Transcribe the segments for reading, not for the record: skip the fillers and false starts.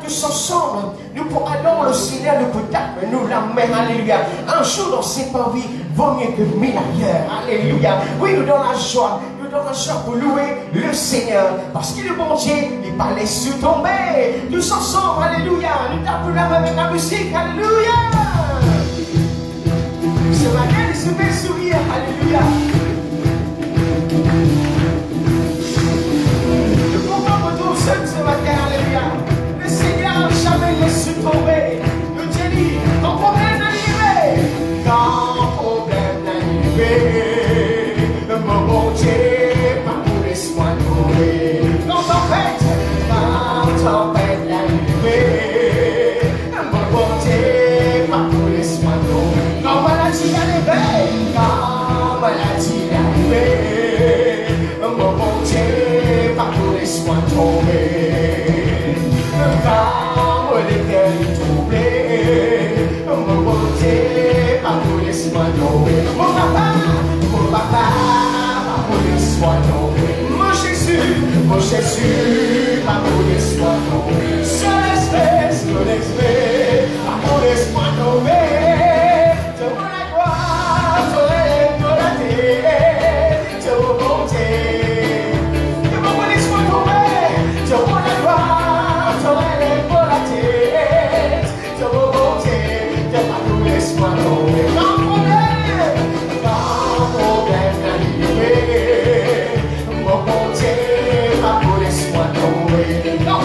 tous ensemble, nous pour allons le Seigneur, nous pour taper nous la main, alléluia. Un jour dans cette vie, vaut mieux que 1000 ailleurs, alléluia. Oui, nous donnons la joie. Dans la joie pour louer le Seigneur, parce qu'il est bon Dieu, il pas laissé tomber. Tous ensemble, alléluia, nous tapons la main avec la musique, alléluia. Ce matin, il se fait sourire, alléluia. Nous pouvons retourner seul ce matin, alléluia. Le Seigneur n'a jamais laissé tomber. Nous te dit, ton problème n'a arrivé. Quand problème n'a arrivé, mon bon Dieu. Quand tempête l'arrivée, mon bon Dieu, pas pour les soins tomber. Quand maladie l'arrivée, quand maladie l'arrivée, mon bon Dieu, pas pour les soins tomber. Quand les cœurs troublés, mon bon Dieu, pas pour les soins tomber. Mon papa, pas pour les soins tomber. Mon Jésus, pas pour les soins tombés. Sur l'espèce, pas pour les soins tombés. Te vois la gloire, te vois la terre, te vois mon Dieu. Te vois pour les soins tombés. Te vois la gloire, te vois la terre, te vois mon Dieu. Te vois pour les soins tombés. Quand problème arrivé, mon bon Dieu. Quand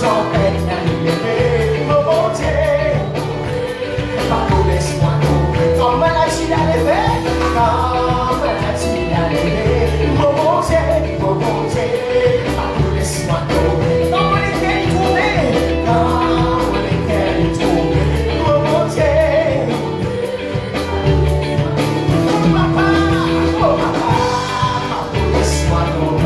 on peut t'arriver, mon bon Dieu, pas pour les soins tomber. Quand maladie l'arrivée, mon bon Dieu, pas pour les soins tomber. Quand on est qu'elle tourner, mon bon Dieu, oh papa, pas pour les soins tomber.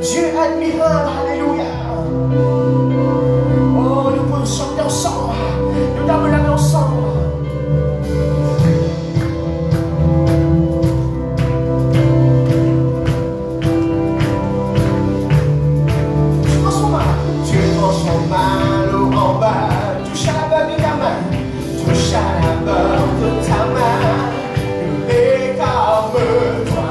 Dieu admirable, alléluia. Oh, nous pouvons chanter ensemble, nous donnons la main ensemble. Tu transformes mal haut en bas, touche à la beugle de ta main, touche à la beugle de ta main, et calme-toi.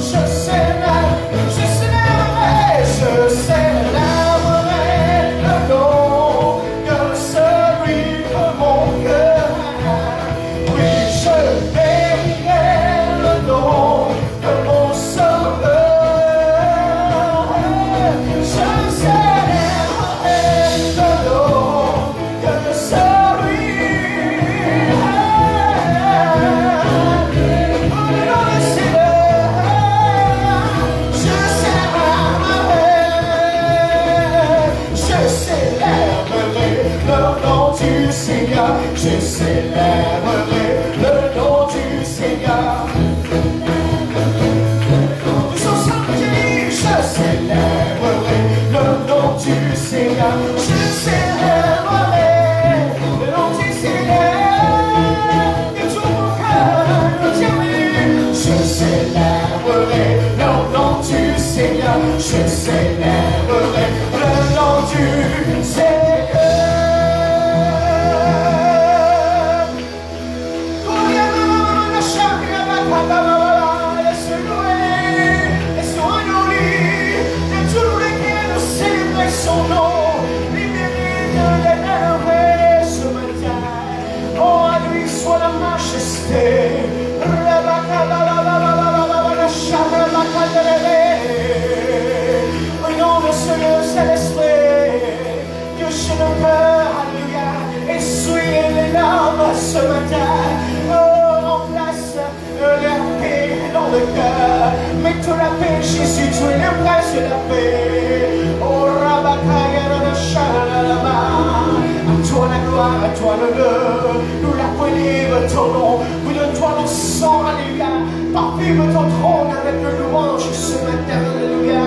Je Dieu la paix. Oh, Rabakaya, Rabashalama. À toi la gloire, à toi l'honneur. Nous l'appelons ton nom. Vous de toi nous sang, alléluia. Parfume ton trône avec le louange ce matin, alléluia.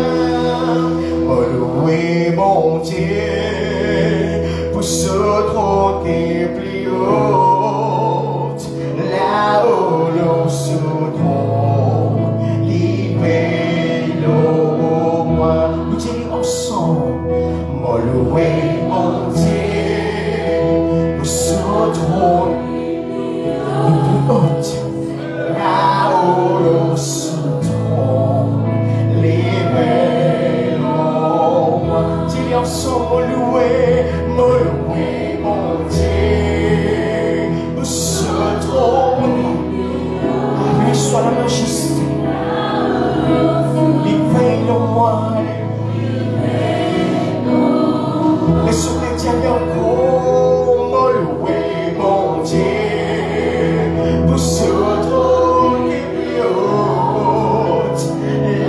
Oh, loué mon Dieu, pour ce trône qui est plus haut. Là-haut, l'on se trône, libère-le moi. Nous disons ensemble, oh, loué mon Dieu, pour ce trône le plus haut. Là-haut, l'on se trône, libère-le moi. Dis ensemble, loué mon Dieu, pour ce trône. À lui soit la majesté. Libère-le-moi. Laisse-moi dire encore, loué mon Dieu, pour ce trône qui est plus haut.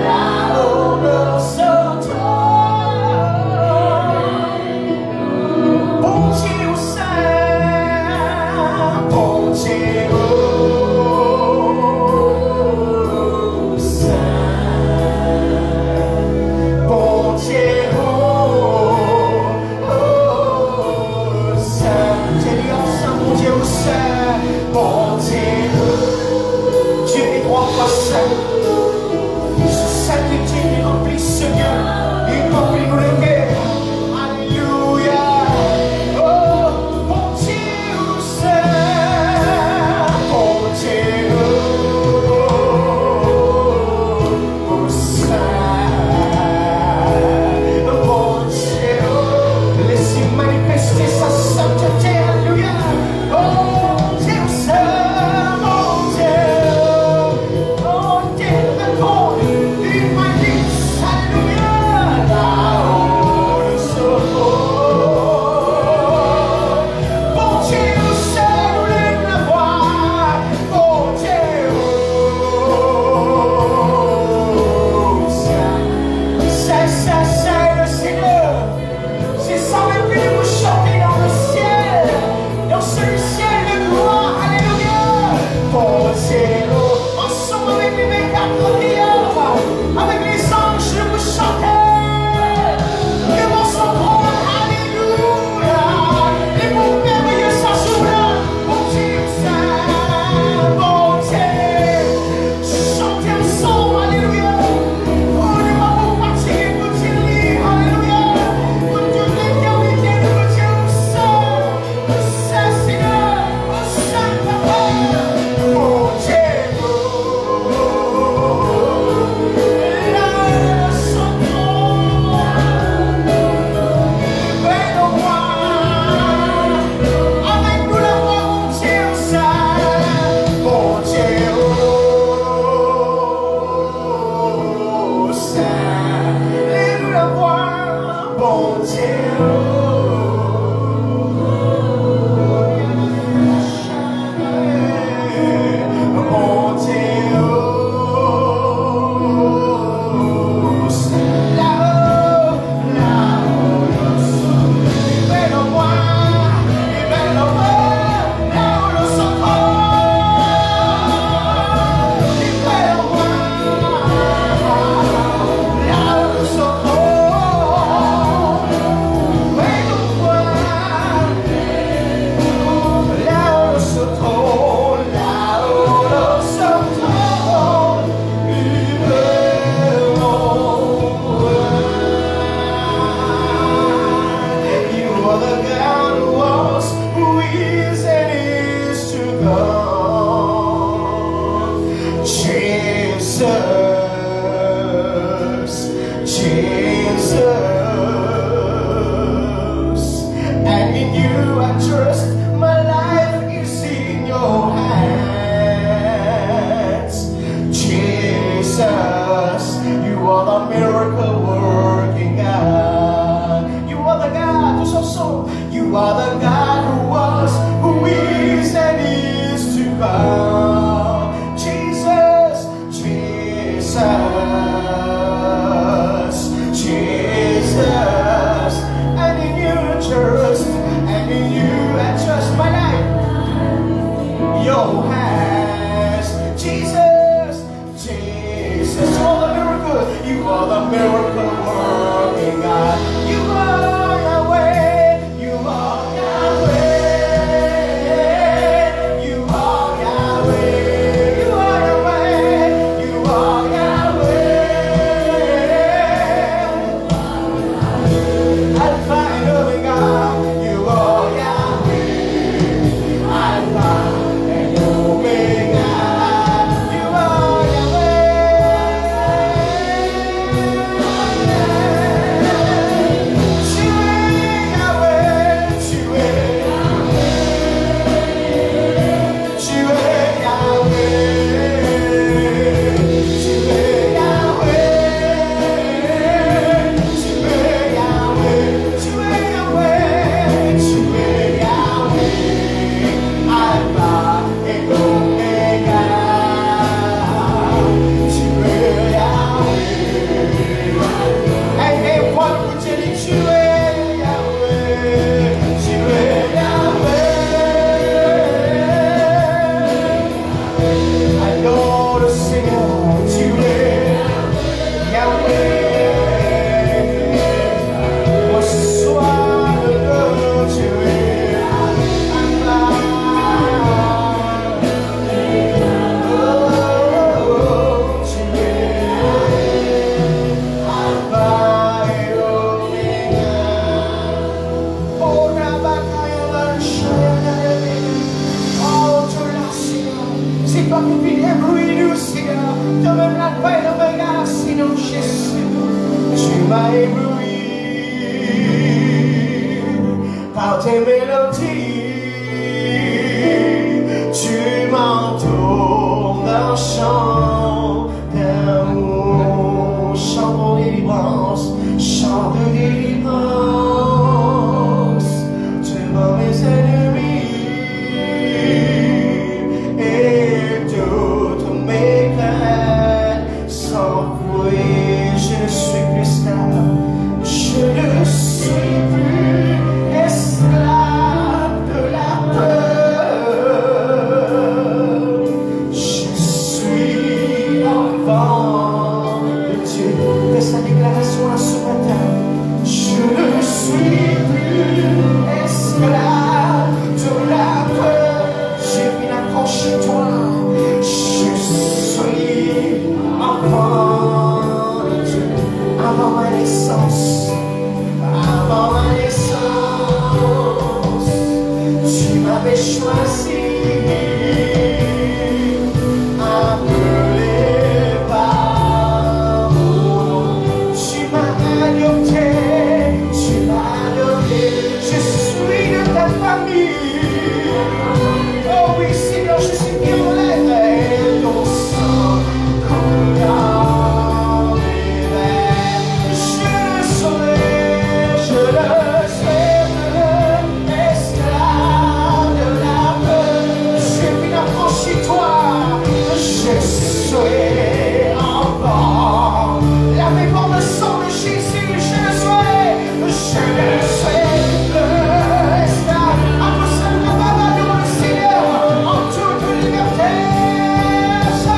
Là-haut, l'on se trône. Bon Dieu saint, bon Dieu saint, bon Dieu saint. J'ai dit ensemble, bon Dieu saint, bon Dieu. Dieu est trois fois saint. Ce sainteté qui remplit ce lieu, il remplit nos cœurs. Alléluia. Oh, bon Dieu saint, bon Dieu saint, bon Dieu. Laissez manifester sa sainteté. Alléluia. Oh, Dieu saint, mon Dieu. Oh, Dieu répond, il m'a dit, alléluia. Là-haut, le secours. Bon Dieu saint, nous l'aimons la voir. Bon Dieu saint. C'est le Seigneur. C'est sans même que vous chantez dans le ciel, dans ce ciel de gloire, alléluia. Bon Dieu, ensemble avec les quatre prières, avec les anges, vous chantez. Devant son trône, alléluia. Les mots merveilleux s'ajourent. Bon Dieu saint, bon Dieu. Chantez ensemble, alléluia. Oh, ne pas vous fatiguer, vous dire, alléluia. Pour toute l'éternité de Dieu saint, Seigneur, saint Papa, mon Dieu. Là, son trône, libère-le-moi. Avec nous la voix, mon Dieu saint, mon Dieu saint. Lève la voix, bon Dieu. Bon Dieu saint. Là-haut, libère-le-moi, libère-le-moi. Là-haut, le secours. Libère-le-moi. Là-haut, le secours. Oui, Dans tes mélodies, tu m'entoures d'un chant d'amour, chant de délivrance, chant de délivrance devant mes ennemis et toutes mes craintes s'enfuient. Je ne suis plus esclave, je ne suis plus esclave de la peur. Je suis enfant de Dieu. Fais sa déclaration à ce matin. Je ne suis plus esclave de la peur. J'ai mis la croche chez toi. Je suis enfant de Dieu. Avant ma naissance, avant ma naissance, tu m'avais choisi, appelé par mon nom. Tu m'as adopté, tu m'as adopté. Je suis de ta famille. Oh oui, Seigneur, je suis violette et ton sang coule dans mes veines. Je le saurai, je le sais, esclave de la peur. J'ai mis la croche chez toi, je serai enfant. La mémoire de sang de Jésus, je le serai, le esclave. Apostole de Baba, devant le Seigneur, en toute liberté. Ça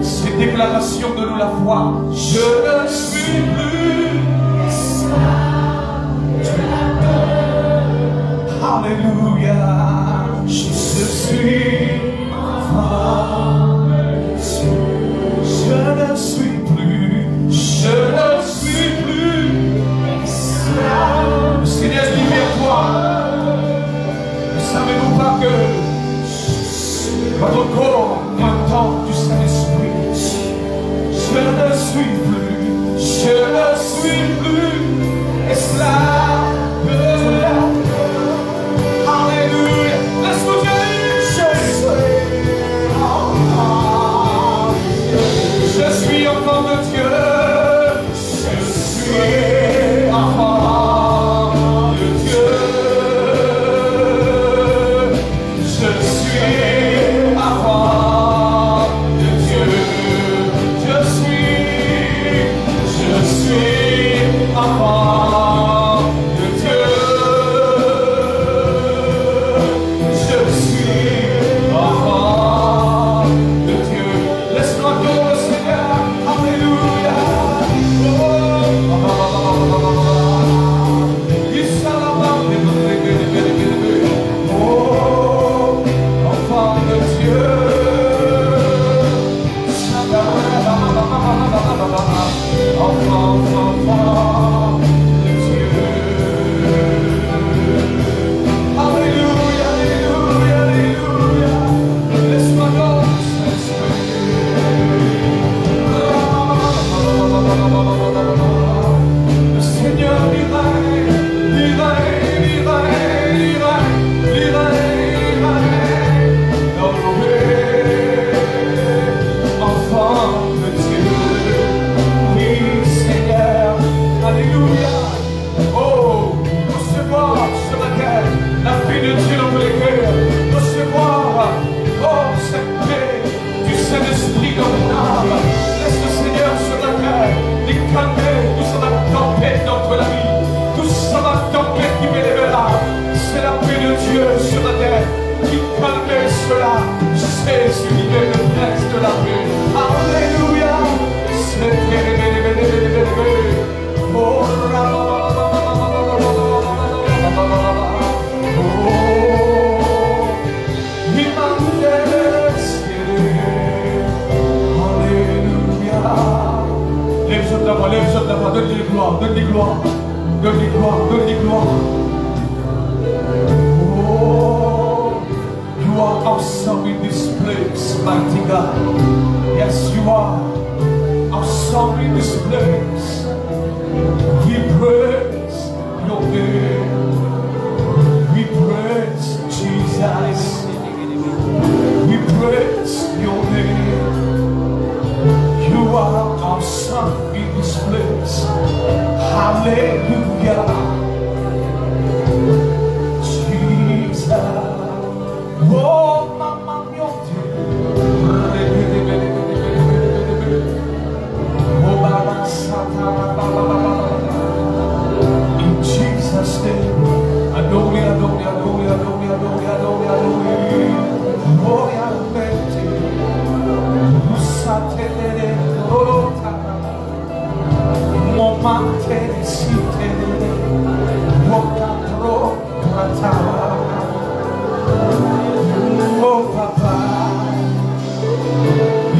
cette déclaration de nous la foi. Je ne suis plus esclave de la peur. Alléluia. Je suis enfant de Dieu. Je ne suis plus esclave. Le Seigneur dit vers toi. Ne savez-vous pas que votre corps m'entend du Saint-Esprit? Je ne suis plus esclave de la peur. Alléluia. Laisse-nous dire, je suis enfant de Dieu. Je suis enfant de Dieu. Je suis enfant de Dieu. Je suis voix, lève ta voix, donne-lui gloire, donne-lui gloire, donne-lui gloire, donne-lui gloire. Oh, you are awesome in this place, mighty God. Yes, you are awesome in this place. We praise your name. We praise Jesus. We praise your name. You are awesome in this place. Hallelujah. Jesus. Oh, Mama, in Jesus' name. Adore, adore, adore, adore, adore, adore, adore. Oh, Yahweh. Usatele, Rota. Momante, Sitele. Wokatro, Prata. Oh, Papa.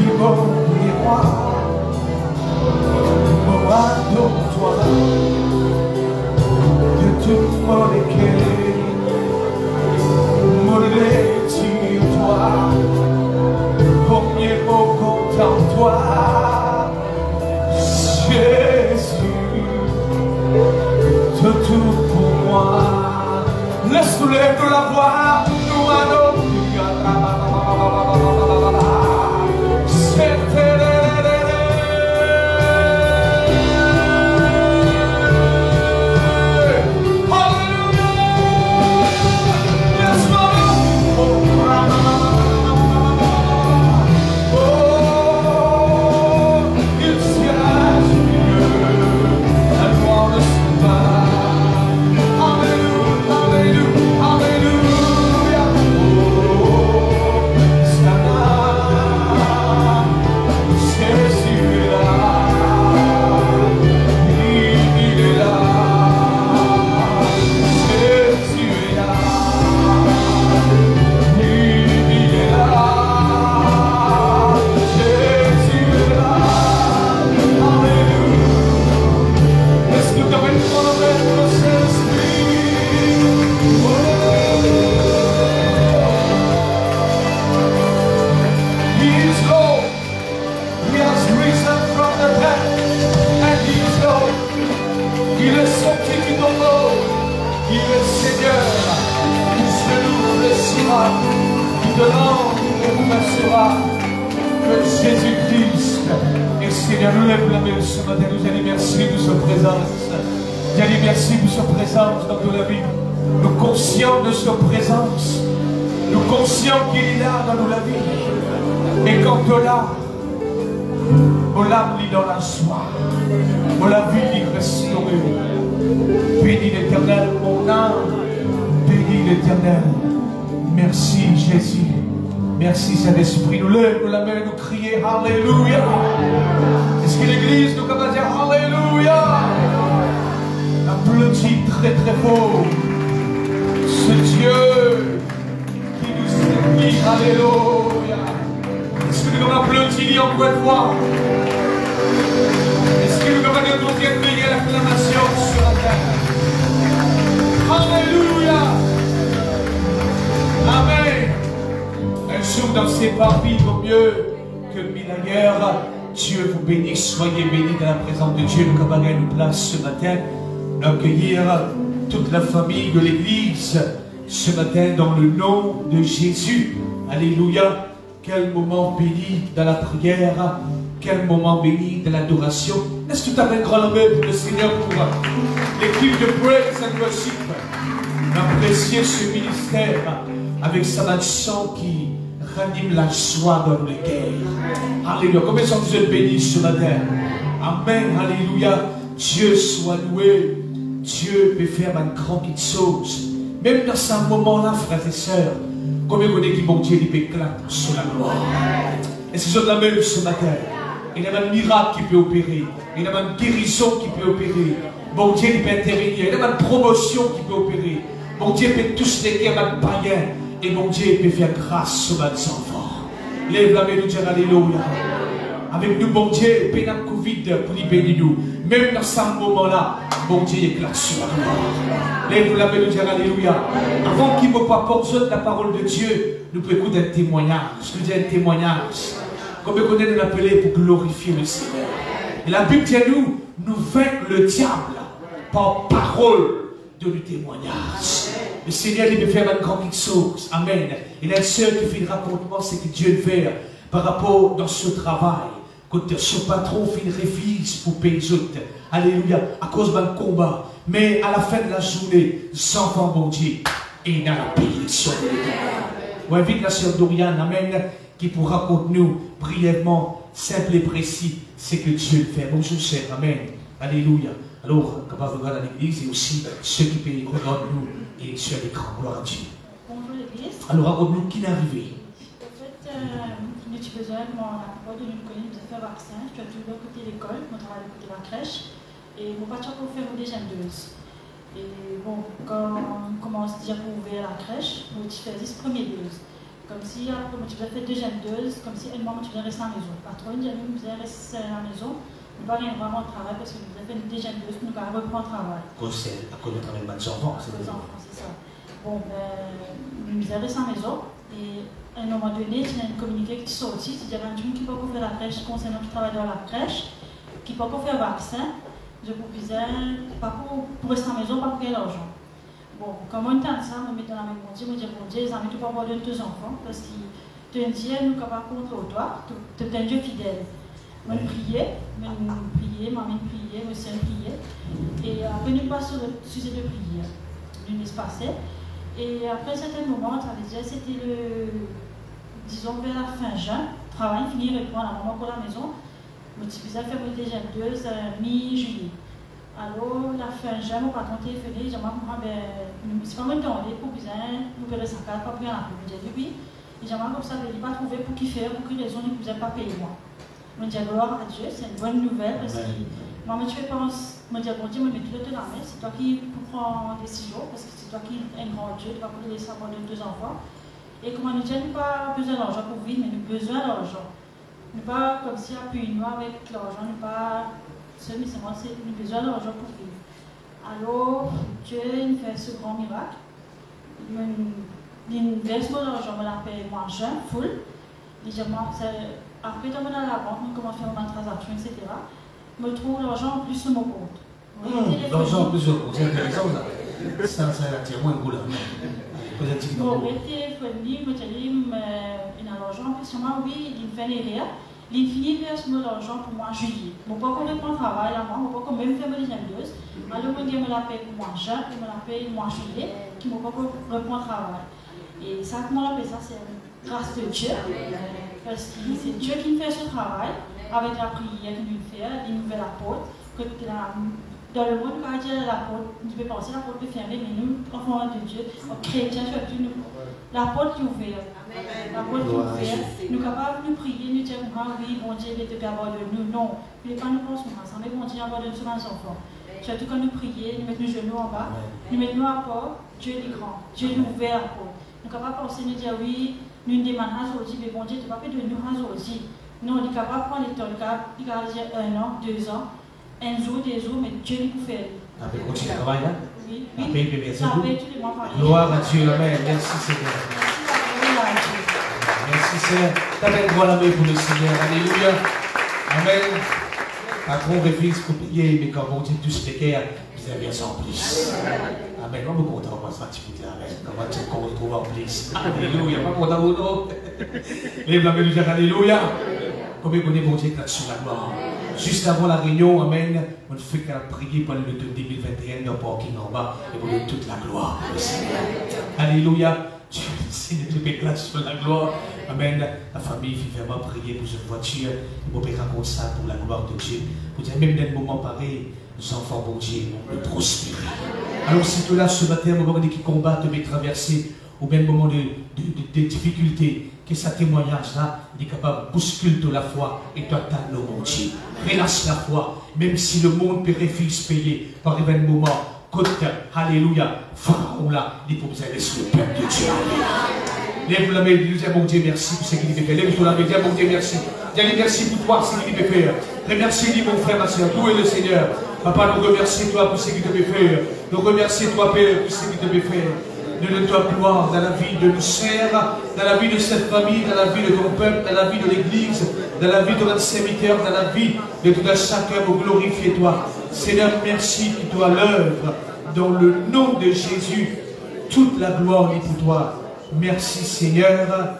Ibo, Iwa. Oh, adore-toi. De tout mon équerre, mon toi, combien mot content toi, Jésus, de tout pour moi. Laisse-nous lève de la voix, nous allons. Merci Saint-Esprit, nous lèvons la main, nous crier Alléluia. Est-ce que l'Église nous commence à dire Alléluia? Applaudis très très fort ce Dieu qui nous séduit. Alléluia. Est-ce que nous applaudissons encore une fois? Est-ce que nous pouvons continuer l'acclamation sur la terre? Alléluia. Amen. Un jour dans ces parvis vaut mieux que mille ailleurs. Dieu vous bénisse, soyez bénis dans la présence de Dieu. Nous avons une place ce matin d'accueillir toute la famille de l'Église ce matin dans le nom de Jésus. Alléluia. Quel moment béni dans la prière, quel moment béni dans l'adoration. Est-ce que tu as un grand amour pour le Seigneur, pour l'équipe de Praise and Worship, d'apprécier ce ministère avec sa bande chant qui ranime la joie dans les cœurs. Alléluia. Combien sont-ils bénis ce matin? Amen. Alléluia. Dieu soit loué. Dieu peut faire une grande chose. Même dans ce moment-là, frères et sœurs, combien vous dites que mon Dieu il éclate sur la gloire. Et c'est sur la même ce matin. Il y a un miracle qui peut opérer. Il y a une guérison qui peut opérer. Mon Dieu il peut intervenir. Il y a une promotion qui peut opérer. Mon Dieu peut tous les guerres avec païens. Et mon Dieu peut faire grâce sur mes enfants. Lève la main et nous dire Alléluia. avec nous, bon Dieu, pénal Covid pour y bénir nous. Même dans ce moment-là, bon Dieu éclate sur la gloire. Lève la main, nous dire alléluia. Avant qu'il ne me pas porter la parole de Dieu, nous pouvons écouter un témoignage. Je veux dire un témoignage. Comme on connaît de l'appeler pour glorifier le Seigneur. Et la Bible dit à nous, nous vaincre le diable par parole de nos témoignages. Le Seigneur, il veut faire une grande chose. Amen. Il y a une sœur qui fait le rapportement, c'est que Dieu veut faire par rapport dans ce travail. Quand ce patron fait une réflexion pour payer les autres. Alléluia. À cause d'un combat. Mais à la fin de la journée, les enfants vont dire, et il a la bénédiction de l'Éternel. On invite la sœur Doriane, amen, qui pourra raconter nous brièvement, simple et précis, ce que Dieu fait. Bonjour, sœur, amen. Alléluia. Alors, capable de regarder à l'église et aussi ceux qui regardent nous et sur l'écran. Gloire à Dieu. Bonjour l'église. Alors, raconte-nous qui est arrivé. En fait, nous avons besoin de nous connaître, nous avons fait un vaccin. Je suis toujours à côté de l'école, je travaille à côté de la crèche. Et mon patron pour faire des jeunes doses. Et bon, quand on commence déjà pour ouvrir la crèche, on fait 10 premières doses. Comme si après, tu as fait 2 jeunes doses, comme si elle-même tu viens rester à la maison. Le patron dit à nous, vous allez rester à la maison. Nous ne rien vraiment au travail parce que nous avons fait une déjà dose, nous allons reprendre le travail. À cause de travail de enfants, c'est ça. Bon, ben, nous allons rester à la maison. Et à un moment donné, tu as une communiqué qui sortit, tu dis à un qui peut faire la crèche concernant le travail dans la crèche, qui peut faire un vaccin. Je vous disais, pas pour rester à la maison, pas pour gagner l'argent. Bon, comme on entend ça, on met dans la même monde, on dit, bon Dieu, les amis, tu peux avoir de 2 enfants, parce que tu es un Dieu, nous sommes pas contre toi, tu es un Dieu fidèle. On priait, maman priait, moi aussi priait. Et après, nous passons sur le sujet de prière. Nous laissons passer. Et après un certain moment, c'était disons, vers la fin juin, travail fini, reprendre la maman pour la maison. Je suis faire déjà 2 mi-juillet. Alors, la fin juin, mon patron téléphoné, j'ai dit, c'est pas mon temps, pour besoin, nous payer 104, pas payer la plus. J'ai dit oui. Et j'ai comme ça, il n'a pas trouvé pour qui faire, pour quelle raison, il ne pouvait pas payer moi. Je me dis, gloire à Dieu, c'est une bonne nouvelle, parce que moi, je pense, je me dis, bon Dieu, je me mets tout dans la main, c'est toi qui prends des décision, parce que c'est toi qui es un grand Dieu, tu vas pas laisser avoir 2 enfants. Et comme on nous dit, nous n'avons pas besoin d'argent pour vivre, mais nous avons besoin d'argent. Nous pas comme si appuyons avec l'argent, nous pas seulement c'est nous besoin d'argent pour vivre. Alors Dieu nous fait ce grand miracle. Il verse mon argent, je l'appelle moi jeune, full. Après dans la banque, nous commençons à faire une transaction, etc. Je trouve l'argent en plus sur mon compte. L'argent en plus sur mon compte, c'est intéressant là. Ça attire moins de goût là. Bon, le téléphone, il me dit, il a l'argent, puis sur moi, oui, il me fait les rires. Il finit de verser l'argent pour moi en juillet. Je ne peux pas reprendre le travail là, je ne peux pas même faire mes deuxièmes doses. Alors, je me l'appelle pour moi en juin, puis je me l'appelle moi en juillet, qui ne peut pas reprendre le travail. Et ça, comment on appelle ça, c'est grâce de Dieu. Parce que c'est Dieu qui me fait ce travail, avec la prière qu'il nous fait, il nous fait la porte. Dans le monde, quand il y a la porte, tu peux penser la porte est fermée, mais nous, enfants de Dieu, chrétiens surtout, la porte est ouverte. La porte est ouverte. Nous sommes capables de prier, nous dire, oui, bon Dieu, il est capable de nous. Non, il n'est pas nous pensons ça, mais bon Dieu, abandonne sur nos enfants. Surtout quand nous prions, nous mettons nos genoux en bas, nous mettons à porte, Dieu est grand, Dieu est ouvert la porte. Nous sommes capables de penser, nous dire, oui, nous demandons aujourd'hui, mais bon Dieu, tu ne vas pas de nous aujourd'hui. Non, il est capable de prendre les temps, il va dire 1 an, 2 ans. Un jour, des jours, mais Dieu nous fait. Après, continue le travail là? Oui. Après, merci beaucoup. Tous les mois par Gloire à Dieu, amen. Merci Seigneur. Merci Seigneur. T'avais une bonne amie pour le Seigneur. Alléluia. Amen. Patron réfléchit pour prier, mais quand on dit tous les cœurs, vous avez bien en plus. Amen. On est content de ça, tu peux dire amen. Comment tu qu'on retrouve en plus. Alléluia. Pas content ou non? Lève la main, nous dire alléluia. Combien on est bon Dieu sur la gloire. Juste avant la réunion, amen, on fait qu'à prier pendant le 2021 dans le parking en bas et pour donner toute la gloire au Seigneur. Alléluia. Dieu te éclate sur la gloire. Amen. La famille fait vraiment prier pour cette voiture. On peut raconter ça pour la gloire de Dieu. Vous dire, même dans des moments pareils, les enfants, bon Dieu, de prospérer. Alors, si tu là ce matin, un moment qui combattent, mais traverser, ou bien un moment de difficulté, que ce témoignage-là est capable de bousculer la foi et t'atteindre le mon Dieu. Relâche la foi, même si le monde peut refuser payer par un moment. Côte, alléluia, Pharaon là, il faut que vous allez sur le peuple de Dieu. Lève la main et dis, bon Dieu, merci pour ce qu'il fait. Lève-toi la main et dis, bon Dieu, merci. Dis merci pour toi, ce qu'il fait. Remercie-lui, mon frère, ma soeur. Louez le Seigneur. Papa, nous remercions toi pour ce qu'il te fait. Nous remercions toi, Père, pour ce qu'il te fait. Donne-toi gloire dans la vie de nos sœurs, dans la vie de cette famille, dans la vie de ton peuple, dans la vie de l'Église, dans la vie de notre serviteur, dans la vie de tout un chacun. Pour glorifier toi. Seigneur, merci pour toi l'œuvre. Dans le nom de Jésus, toute la gloire est pour toi. Merci Seigneur.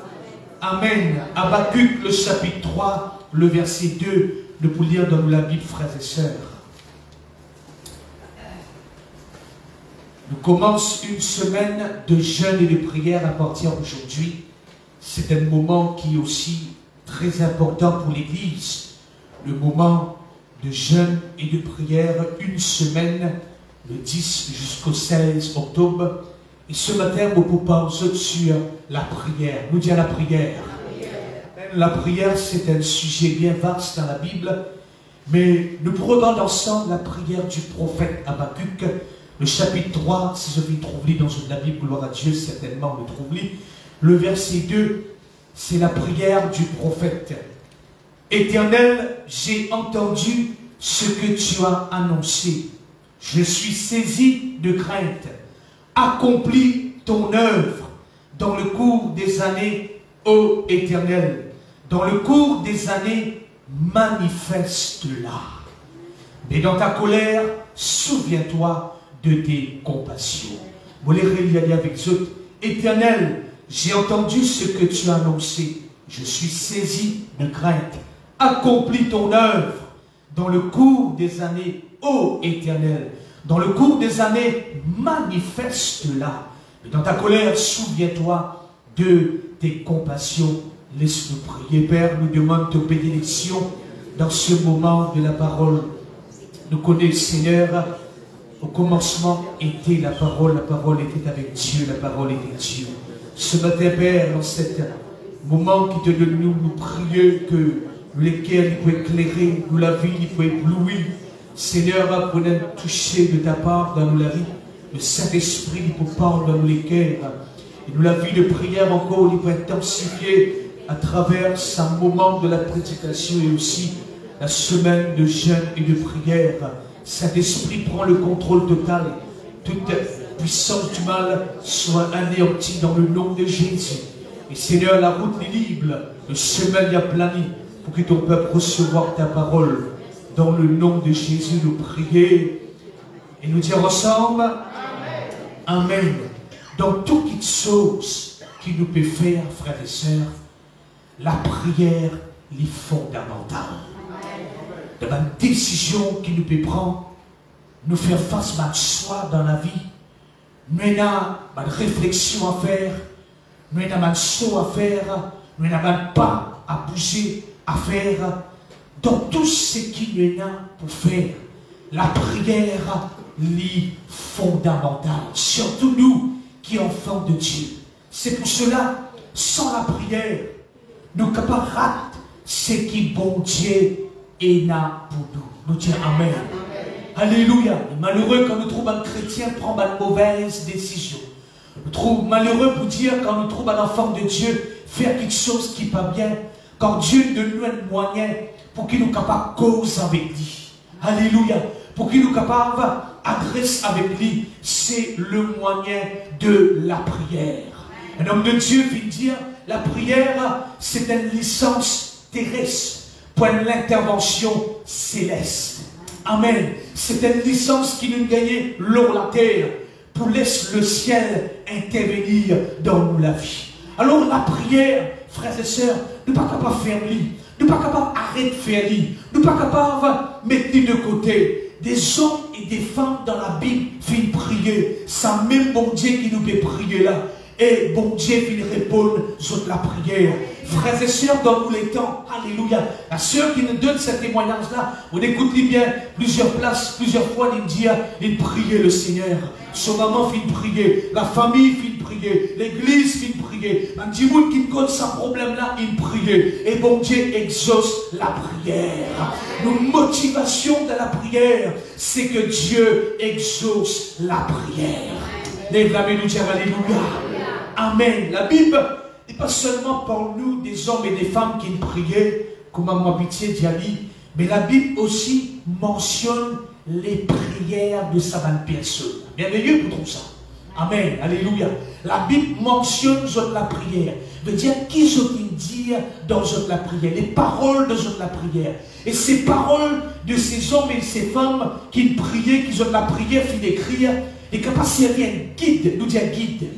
Amen. Habakkuk, le chapitre 3, le verset 2, nous pouvons lire dans la Bible, frères et sœurs. Nous commençons une semaine de jeûne et de prière à partir d'aujourd'hui. C'est un moment qui est aussi très important pour l'Église. Le moment de jeûne et de prière, une semaine, le 10 jusqu'au 16 octobre. Et ce matin, nous pouvons parler sur la prière. Nous disons la prière. La prière, c'est un sujet bien vaste dans la Bible. Mais nous prenons ensemble la prière du prophète Habakkuk. Le chapitre 3, si je vous trouve dans la Bible, gloire à Dieu, certainement le trouve. Le verset 2, c'est la prière du prophète. Éternel, j'ai entendu ce que tu as annoncé. Je suis saisi de crainte. Accomplis ton œuvre dans le cours des années, ô Éternel. Dans le cours des années, manifeste-la. Mais dans ta colère, souviens-toi de tes compassions. Vous les reliez avec eux. Éternel, j'ai entendu ce que tu as annoncé. Je suis saisi de crainte. Accomplis ton œuvre dans le cours des années, ô Éternel. Dans le cours des années, manifeste-la. Et dans ta colère, souviens-toi de tes compassions. Laisse-nous prier, Père. Nous demandons ta bénédiction dans ce moment de la parole. Nous connaissons, Seigneur, au commencement était la parole était avec Dieu, la parole était Dieu. Ce matin, Père, dans ce moment qui te donne, nous prions que lesquels il peut éclairer, nous la vie, il peut éblouir. Seigneur, apprenez à toucher de ta part dans nous la vie. Le Saint-Esprit, il peut parler dans nous les cœurs. Et nous la vie de prière encore, il peut intensifier à travers ce moment de la prédication et aussi la semaine de jeûne et de prière. Saint-Esprit prend le contrôle total. Toute puissance du mal soit anéantie dans le nom de Jésus. Et Seigneur, la route est libre, le chemin y a plané pour que ton peuple recevoir ta parole. Dans le nom de Jésus, nous prier et nous dire ensemble Amen. Amen. Dans toute chose qui nous peut faire, frères et sœurs, la prière est fondamentale. Dans la décision qui nous peut prendre, nous faire face à soi dans la vie, nous avons une réflexion à faire, nous avons un saut à faire, nous avons un pas à bouger, à faire. Dans tout ce qui nous a pour faire, la prière est fondamentale. Surtout nous qui sommes enfants de Dieu. C'est pour cela, sans la prière, nous ne pouvons pas rater ce qui bon Dieu est là pour nous. Nous disons Amen. Alléluia. Malheureux quand nous trouvons un chrétien prendre une mauvaise décision. Nous trouvons malheureux pour dire quand nous trouvons un enfant de Dieu faire quelque chose qui n'est pas bien. Quand Dieu donne nous un moyen pour qu'il nous capable de causer avec lui. Alléluia. Pour qu'il nous capable d'adresser avec lui. C'est le moyen de la prière. Un homme de Dieu vient dire, la prière, c'est une licence terrestre pour l'intervention céleste. Amen. C'est une licence qui nous gagne l'eau la terre pour laisser le ciel intervenir dans nous la vie. Alors la prière, frères et sœurs, nous ne sommes pas capables de faire lui. Nous ne sommes pas capables d'arrêter de faire lui. Nous ne sommes pas capables de mettre lui de côté. Des hommes et des femmes dans la Bible viennent prier. C'est même bon Dieu qui nous fait prier là. Et bon Dieu vient répondre sur la prière. Frères et sœurs, dans tous les temps, alléluia. La sœur qui nous donne ce témoignage-là, on écoute bien plusieurs places, plusieurs fois, il dit, il priait le Seigneur. Son maman fit prier, la famille fit prier, l'église fit prier. Un petit monde qui connaît ce problème-là, il priait. Et bon Dieu exauce la prière. Nos motivations de la prière, c'est que Dieu exauce la prière. Lève la main, nous dire alléluia. Amen. La Bible et pas seulement pour nous, des hommes et des femmes qui priaient, comme à Mouabitié Diali, mais la Bible aussi mentionne les prières de sa personne. Merveilleux pour tout ça. Amen. Alléluia. La Bible mentionne la prière. Veut dire qui je peux dire dans la prière. Les paroles de la prière. Et ces paroles de ces hommes et ces femmes qui priaient, qui ont la prière, qui d'écrire, les capacités un guide, nous dire guide.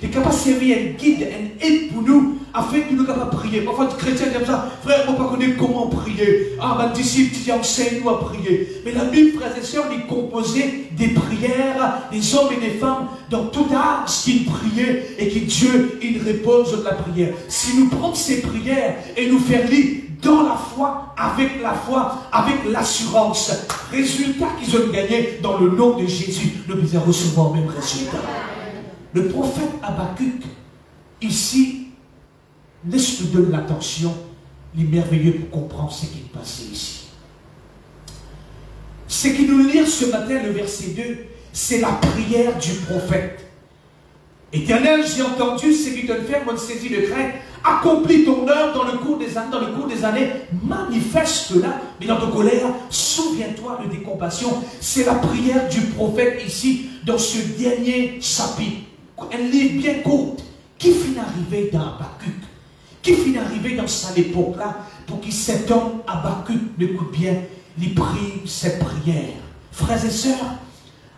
Les capacités un guide, un aide pour nous, afin que nous puissions prier. Parfois, les chrétiens disent ça, frère, on ne connaît pas comment prier. Ah, ma disciple, tu enseigne-nous à prier. Mais la Bible, frères et sœurs, est composée des prières, des hommes et des femmes, dans tout âge, qui priaient et que Dieu, il répond de la prière. Si nous prenons ces prières et nous faire lire dans la foi, avec l'assurance, résultat qu'ils ont gagné dans le nom de Jésus, nous devons recevoir le même résultat. Le prophète Habakkuk, ici, laisse-nous donner l'attention, les merveilleux pour comprendre ce qui est passé ici. Ce qui nous lit ce matin, le verset 2, c'est la prière du prophète. Éternel, j'ai entendu ce qui te fait, mon saisie de crainte, accomplis ton œuvre dans le cours des années, manifeste-la, mais dans ta colère, souviens-toi de tes compassions. C'est la prière du prophète ici, dans ce dernier chapitre. Un livre bien court, qui finit arrivé dans Habakkuk, qui finit arrivé dans cette époque-là, pour que cet homme Habakkuk, écoute bien, il prie cette prière. Frères et sœurs,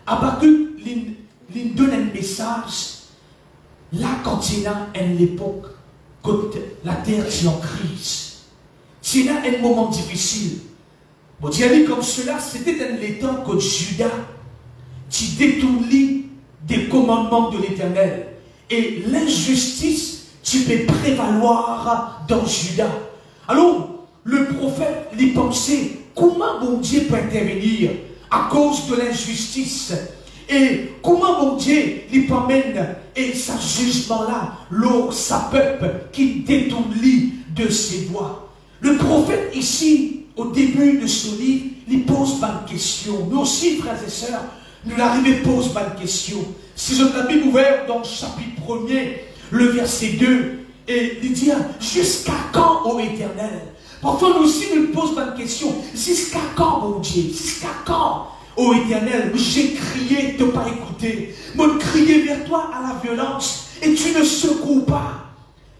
Habakkuk, il donne un message, là quand il y a une époque, quand la terre est en crise, s'il y a un moment difficile, bon, Dieu dit comme cela, c'était dans les temps que Judas, tu détournes des commandements de l'Éternel. Et l'injustice, tu peux prévaloir dans Judas. Alors, le prophète, il pensait, comment mon Dieu peut intervenir à cause de l'injustice? Et comment mon Dieu, il peut amener et sa jugement-là, sa peuple, qui détourne de ses voies. Le prophète, ici, au début de ce livre, il pose pas de questions. Nous aussi, frères et sœurs, nous l'arrivons pose pas de questions. Si je la Bible ouverte dans le chapitre 1er, le verset 2, et il dit, jusqu'à quand, ô Éternel? Parfois, nous aussi, nous posons pas de questions. Jusqu'à quand, mon Dieu? Jusqu'à quand, ô Éternel? J'ai crié, tu n'as pas écouté. Moi, crié vers toi à la violence, et tu ne secours pas.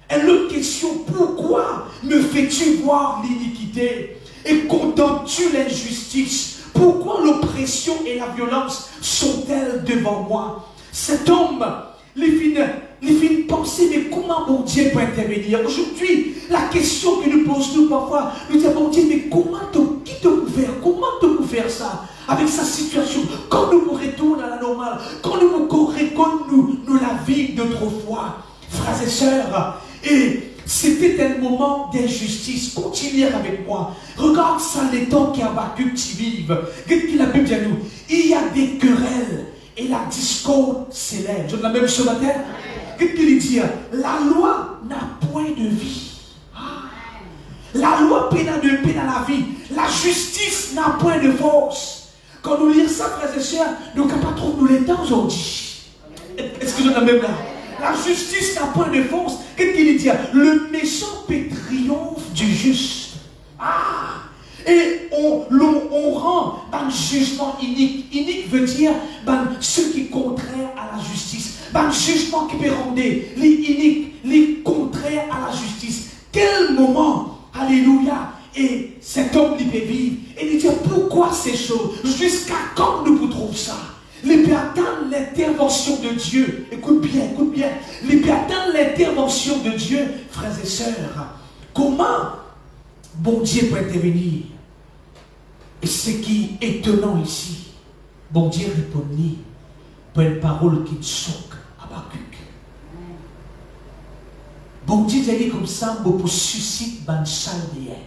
Et l'autre question, pourquoi me fais-tu voir l'iniquité? Et contemples-tu l'injustice? Pourquoi l'oppression et la violence sont-elles devant moi? Cet homme, les fins penser, mais comment mon Dieu peut intervenir? Aujourd'hui, la question que nous posons parfois, nous disons, mon Dieu, mais qui te peut faire? Comment te peut faire ça? Avec sa situation, quand nous retournons à la normale, quand nous reconnaissons la vie d'autrefois, frères et sœurs, et c'était un moment d'injustice. Continuez avec moi. Regarde ça, les temps qui Habakkuk qui vivent. Qu'est-ce que la Bible dit à nous? Il y a des querelles et la discorde s'élève. Je dis la même chose matin. Qu'est-ce qu'il dit? La loi n'a point de vie. La loi peine à la vie. La justice n'a point de force. Quand nous lisons ça, frères et sœurs, nous ne pouvons pas trouver nous les temps aujourd'hui. Est-ce que je dis la même là? La justice n'a point de force. Qu'est-ce qu'il dit? Le méchant peut triomphe du juste. Et on rend un jugement inique. Inique veut dire ce qui est contraire à la justice. Un jugement qui peut rendre l'inique, les contraire à la justice. Quel moment, alléluia, et cet homme il peut vivre. Et il dit pourquoi ces choses? Jusqu'à quand nous pouvons trouver ça? Les peut attendre l'intervention de Dieu. Écoute bien, écoute bien. Les peut attendre l'intervention de Dieu, frères et sœurs. Comment bon Dieu peut intervenir? Et ce qui est étonnant ici, bon Dieu répondit par une parole qui choque Habakkuk. Bon Dieu dit comme ça pour susciter un chaldéen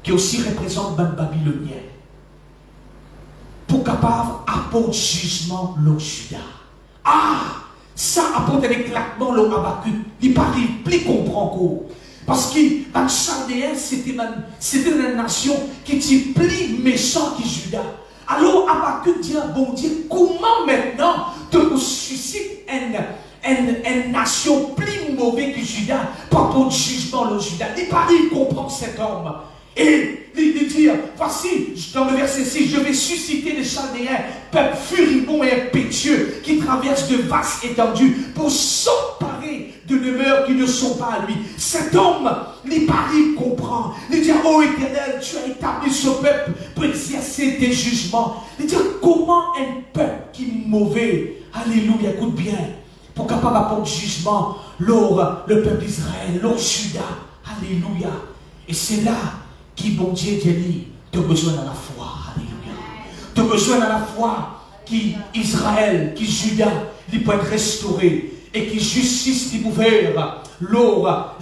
qui aussi représente un babylonien, pour capable apporter jugement le Juda. Ça apporte un éclatement le Habakkuk. Il parle plus comprend encore. Parce que les Chaldéens, c'était une nation qui était plus méchante que Juda. Alors Habakkuk dit, bon Dieu, comment maintenant te suscite une nation plus mauvaise que Judas, pas pour le jugement le Judas. Il paraît, il comprend cet homme. Et il dit, voici, dans le verset 6, je vais susciter des Chaldéens, peuple furibond et impétueux, qui traversent de vastes étendues pour s'emparer de demeures qui ne sont pas à lui. Cet homme, il paraît, il comprend. Il dit, oh Éternel, tu as établi ce peuple pour exercer tes jugements. Il dit, comment un peuple qui est mauvais, alléluia, écoute bien, pour capable d'apporter jugement, le peuple d'Israël, Judas, alléluia. Et c'est là qui, bon Dieu, dit, tu as besoin de la foi, alléluia. Tu as besoin de la foi qui Israël, qui Judas, il peut être restauré et qui justice qui pouvait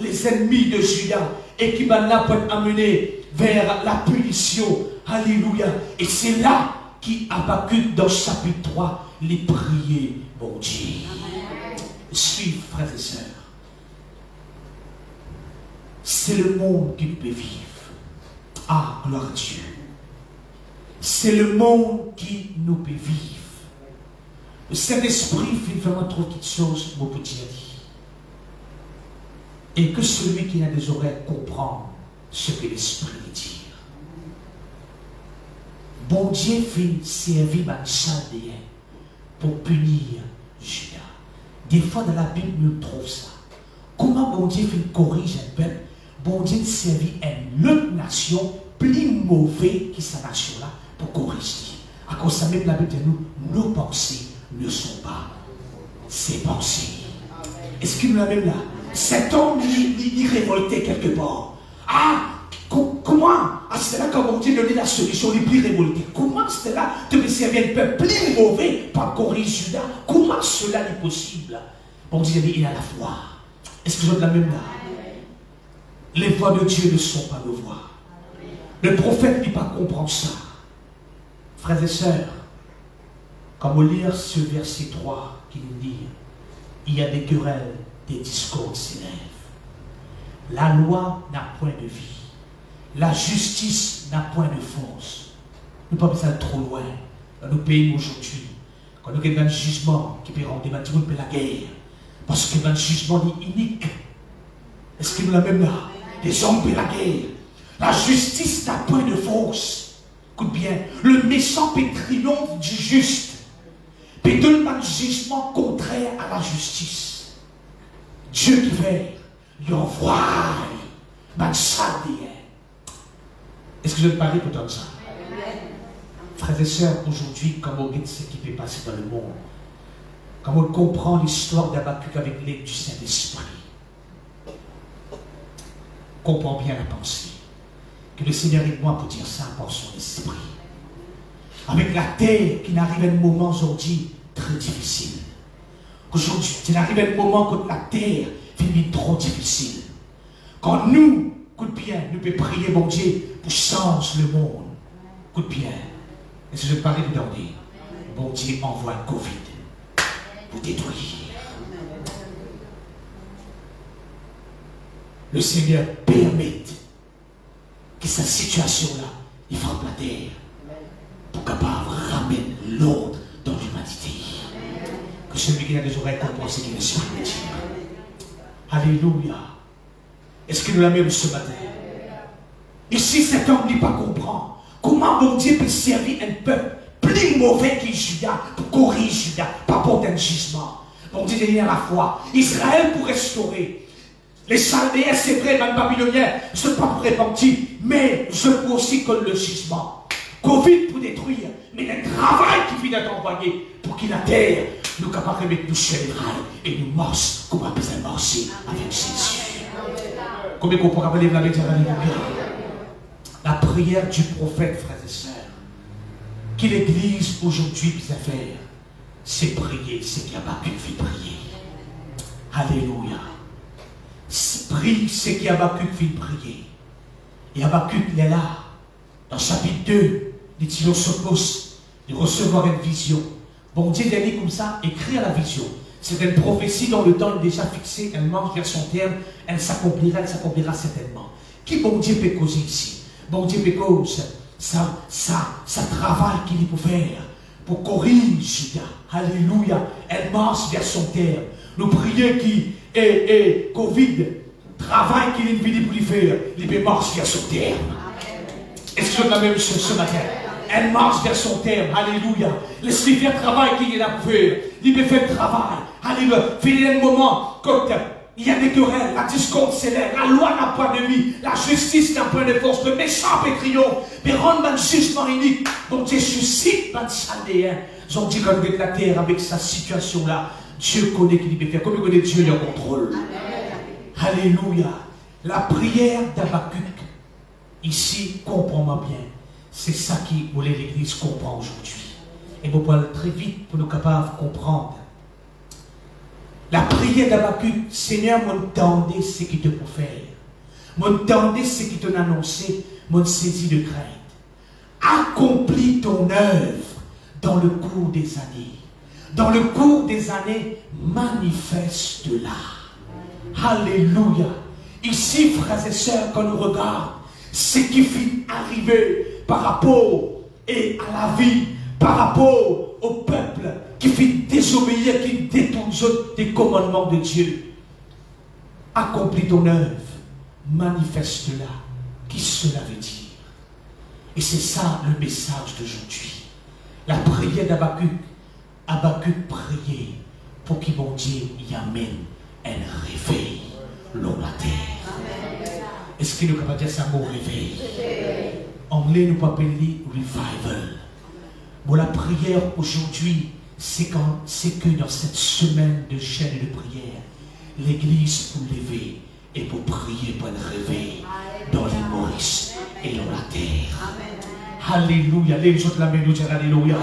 les ennemis de Judas et qui maintenant peut être amené vers la punition, alléluia. Et c'est là qui Habakkuk dans chapitre 3, les prier, bon Dieu. Suivez, frères et sœurs. C'est le monde qui peut vivre. Ah, gloire à Dieu. C'est le monde qui nous peut vivre. Le Saint-Esprit fait vraiment trop de choses, mon petit ami. Et que celui qui a des oreilles comprend ce que l'Esprit dit. Bon Dieu fait servir ma Chaldéen pour punir Judas. Des fois dans la Bible, nous trouvons ça. Comment bon Dieu fait corriger un peuple? Bon Dieu servit une autre nation plus mauvaise que sa nation-là pour corriger. À cause de ça, même la Bible dit nous, nos pensées ne sont pas ses pensées. Est-ce qu'il nous l'a même là? Cet homme, il révoltait quelque part. Ah, comment? Ah, c'est là quand bon Dieu donne la solution, il est plus révolté. Comment c'est là de me servir un peuple plus mauvais pour corriger Judas? Comment cela est possible? Bon Dieu, il a la foi. Est-ce que je donne la même là? Les voix de Dieu ne sont pas nos voix. Le prophète n'est pas comprendre ça. Frères et sœurs, quand on lit ce verset 3 qui nous dit, il y a des querelles, des discordes s'élèvent. La loi n'a point de vie. La justice n'a point de force. Nous ne pouvons pas aller trop loin dans nos pays aujourd'hui. Quand nous avons un jugement qui peut rendre la guerre, parce que le jugement est unique. Est-ce que nous l'avons même là? Les hommes paient la guerre. La justice n'a point de force. Écoute bien, le méchant peut triompher du juste. Peut donner un jugement contraire à la justice. Dieu qui fait, il envoie un Chaldéen. Est-ce que je vais parler pour comme ça? Frères et sœurs, aujourd'hui, comme on regarde ce qui peut passer dans le monde, comme on comprend l'histoire d'Habakkuk avec l'aide du Saint-Esprit, comprends bien la pensée. Que le Seigneur est moi pour dire ça par son esprit. Avec la terre qui n'arrive à un moment aujourd'hui très difficile. Aujourd'hui, il arrive à un moment quand la terre finit trop difficile. Quand nous, écoute bien, nous pouvons prier, bon Dieu, pour changer le monde. Écoute bien. Est-ce que je parle de donner? Bon Dieu envoie un Covid pour détruire. Le Seigneur permet que cette situation-là, il frappe la terre pour capable ramener l'ordre dans l'humanité. Que celui qui a des oreilles comprend ce qu'il est de dire. Alléluia. Est-ce que nous l'avons même ce matin? Ici, cet homme n'est pas comprend. Comment bon Dieu peut servir un peuple plus mauvais que Judas pour corriger Judas, pas pour un jugement? Bon Dieu est à la foi. Israël pour restaurer. Les Chaldéens, c'est vrai, même Babyloniens, ne sont pas répandus, mais je peux aussi que le jugement. Covid pour détruire, mais le travail qui vient d'être envoyé pour qu'il la terre, nous capables de mettre nous sur les rails et nous marchons comme on peut marcher avec Jésus. Combien qu'on pourra lever la médiane? La prière du prophète, frères et sœurs, que l'Église aujourd'hui puisse faire, c'est prier, c'est qu'Habakkuk fait prier. Alléluia. Prie, c'est qu'Habakkuk fait prier. Et Habakkuk est là, dans chapitre 2, dit-il suppose de recevoir une vision. Bon Dieu dit comme ça, écrit à la vision. C'est une prophétie dont le temps est déjà fixé, elle marche vers son terme, elle s'accomplira certainement. Qui bon Dieu peut causer ici? Bon Dieu peut causer ça travail qu'il peut faire pour corriger Judas. Alléluia. Elle marche vers son terme. Nous prions qui est Covid, travail qu'il est venu pour lui faire, il marche vers son terme. Est-ce que c'est la même chose ce matin? Elle marche vers son terme. Alléluia. Laisse-lui faire le travail qu'il a pour faire. Il peut faire le travail. Alléluia. Finir un moment, quand il y a des querelles, la discorde s'élève, la loi n'a pas de vie, la justice n'a pas de force, le méchant peut triompher, mais rendre un jugement unique. Donc Dieu suscite un chaldéen. Ils ont dit qu'on veut la terre avec sa situation-là. Dieu connaît qu'il peut faire. Comme il connaît Dieu, il a contrôle. Alléluia. La prière d'Habakkuk, ici, comprends-moi bien. C'est ça qui voulait l'Église comprendre aujourd'hui. Et vous parlez très vite pour nous capables de comprendre. La prière d'Habakkuk, Seigneur, m'entendez ce qu'il te peut faire. M'entendez ce qu'il t'a annoncé, m'en saisi de crainte. Accomplis ton œuvre dans le cours des années. Dans le cours des années, manifeste-la. Alléluia. Ici, frères et sœurs, quand nous regardons ce qui finit arriver par rapport à la vie, par rapport au peuple qui finit désobéir, qui détourne des commandements de Dieu. Accomplis ton œuvre, manifeste-la. Qui cela veut dire? Et c'est ça le message d'aujourd'hui. La prière d'Habakkuk. Habakkuk priait pour qu'il, mon Dieu, y amène un réveil dans la terre. Est-ce qu'il nous peut dire ça, mot réveil? En anglais, nous appelons revival. Bon, la prière aujourd'hui, c'est que dans cette semaine de chaîne de prière, l'Église pour lever et pour prier pour un réveil dans les Maurice et dans la terre. Alléluia. Les autres la main nous disent Alléluia.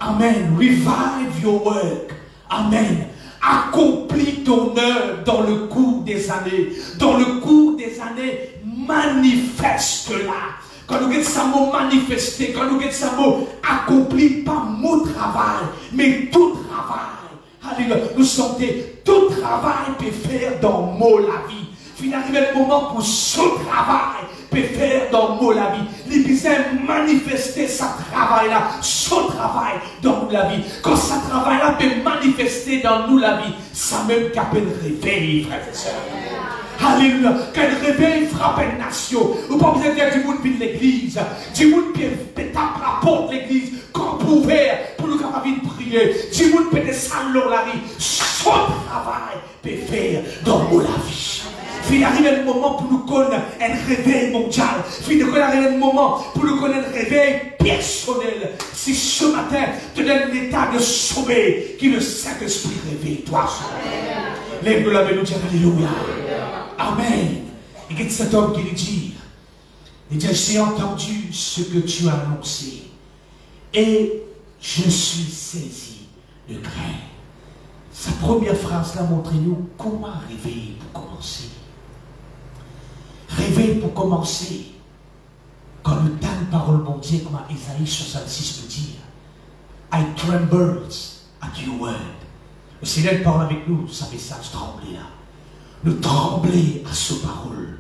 Amen. Revive your work. Amen. Accomplis ton œuvre dans le cours des années. Dans le cours des années, manifeste-la. Quand nous avons ce mot manifesté, quand nous avons ce mot accompli, pas mot travail, mais tout travail. Alléluia. Nous sentons tout travail peut faire dans mot la vie. Finalement, le moment pour ce travail peut faire dans mot la vie. Les besoins manifester sa travail-là, son travail dans nous la vie. Quand ça travail-là peut manifester dans nous la vie, ça même qu'appelle réveil, frères et sœurs. Alléluia. Quel réveil frappe une nation. Vous pas besoin de dire du monde de l'église. Du monde qui tape la porte de l'église. Corps ouvert pour nous capables de prier. Du monde peut descendre dans la vie. Son travail peut faire dans nous la vie. Il arrive un moment pour nous connaître un réveil mondial. Il arrive un moment pour nous connaître un réveil personnel. Si ce matin, te donne l'état de sommeil, qui le Saint-Esprit réveille toi. Lève-le la main, nous dire Alléluia. Amen. Et qu'est-ce que cet homme qui lui dit? Il dit, j'ai entendu ce que tu as annoncé. Et je suis saisi de crainte. Sa première phrase là, montrez-nous comment réveiller pour commencer. Réveil pour commencer. Quand le temps de parole bon Dieu, comme Isaïe 66 peut dire, I trembled at your word. Le Seigneur parle avec nous, sa message tremblé là. Nous trembler à sa parole.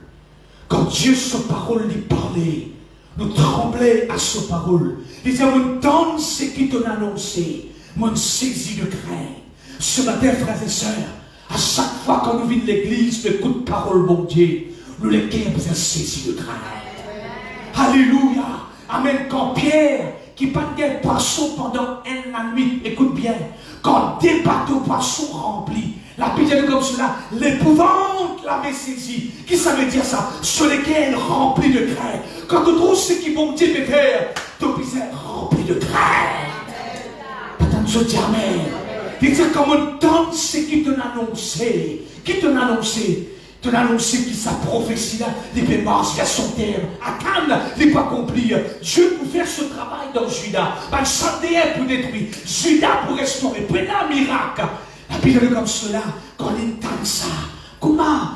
Quand Dieu, sa parole, lui parlait, nous trembler à sa parole. Il disait, mon temps, ce qui t'a annoncé, mon saisi de crainte. Ce matin, frères et sœurs, à chaque fois qu'on nous vient de l'église, le coup de parole, bon Dieu, nous les cœurs sont saisis de crainte. Alléluia. Amen. Quand Pierre, qui battait poisson pendant la nuit, écoute bien, quand des bateaux poissons remplis, la Bible dit comme cela, l'épouvante l'avait saisi. Qui ça veut dire ça? Sur lesquels remplis de crainte. Quand tu trouves ce qui vont dire de faire, ton visage rempli de crainte. Attends, je dis Amen. Il dit comme on donne ce qui t'a annoncé. Qui t'a annoncé? T'a annoncé que sa prophétie-là, il peut marcher à son terme. À Cannes, il n'est pas accompli. Dieu pour faire ce travail dans Judas. Le Chaldéen pour détruire. Judas pour restaurer. Pour un miracle. La Bible est comme cela, quand on entend ça, comment,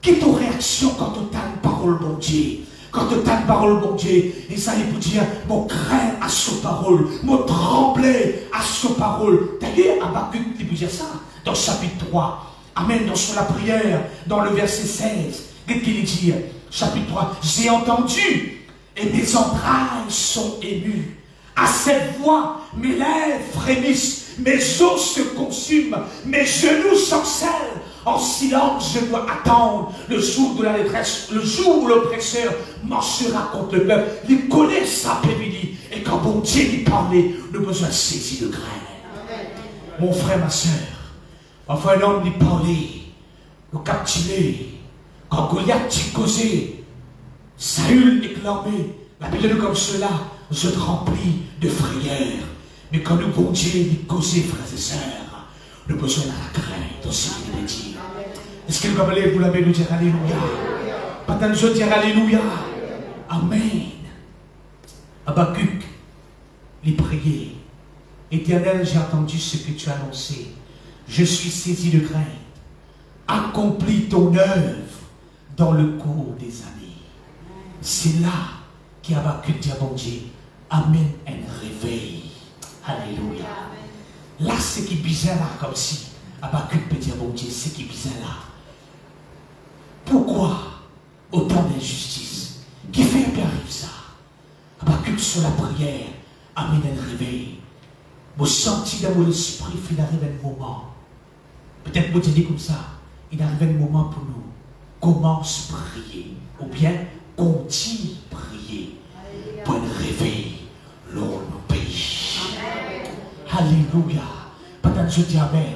quelle est ta réaction quand on entend la parole bon Dieu? Quand on entend la parole bon Dieu, Isaïe peut dire, mon craint à sa parole, mon tremblé à sa parole. D'ailleurs, Habakkuk, il peut dire ça, dans le chapitre 3. Amen, dans la prière, dans le verset 16. Qu'est-ce qu'il dit? Chapitre 3, j'ai entendu, et mes entrailles sont émues. À cette voix, mes lèvres frémissent, mes os se consument, mes genoux s'enserrent. En silence, je dois attendre le jour de la détresse, le jour où l'oppresseur marchera contre le peuple. Il connaît sa pénibilité. Et quand bon Dieu lui parlait, nous avons besoin de saisir de grain. Mon frère, ma soeur, enfin un homme lui parlait, nous captiver. Quand Goliath t'y causait, Saül éclamait, la Bible dit comme cela, je te remplis de frayeur. Mais quand nous, bon Dieu, lui causait, frères et sœurs, nous avons besoin de la crainte aussi, il est dit. Est-ce que nous allons vous l'avez nous dire Alléluia? Pas tant de choses dire Alléluia. Amen. Habakkuk, il priait. Éternel, j'ai entendu ce que tu as annoncé. Je suis saisi de crainte. Accomplis ton œuvre dans le cours des années. C'est là qu'Habakkuk dit à mon Dieu, Amen, un réveil. Alléluia. Là, c'est qui est bizarre là, comme si Habakkuk peut dire, mon Dieu, c'est qui est bizarre là. Pourquoi autant d'injustice? Qui fait que arrive ça? Habakkuk sur la prière, Amen, un réveil. Vous sentez dans mon esprit qu'il arrive un moment. Peut-être vous dites comme ça, il arrive un moment pour nous. Commence à prier. Ou bien, continue à prier. Pour un réveil, l'on nous pays. Alléluia. Peut-être je dis Amen.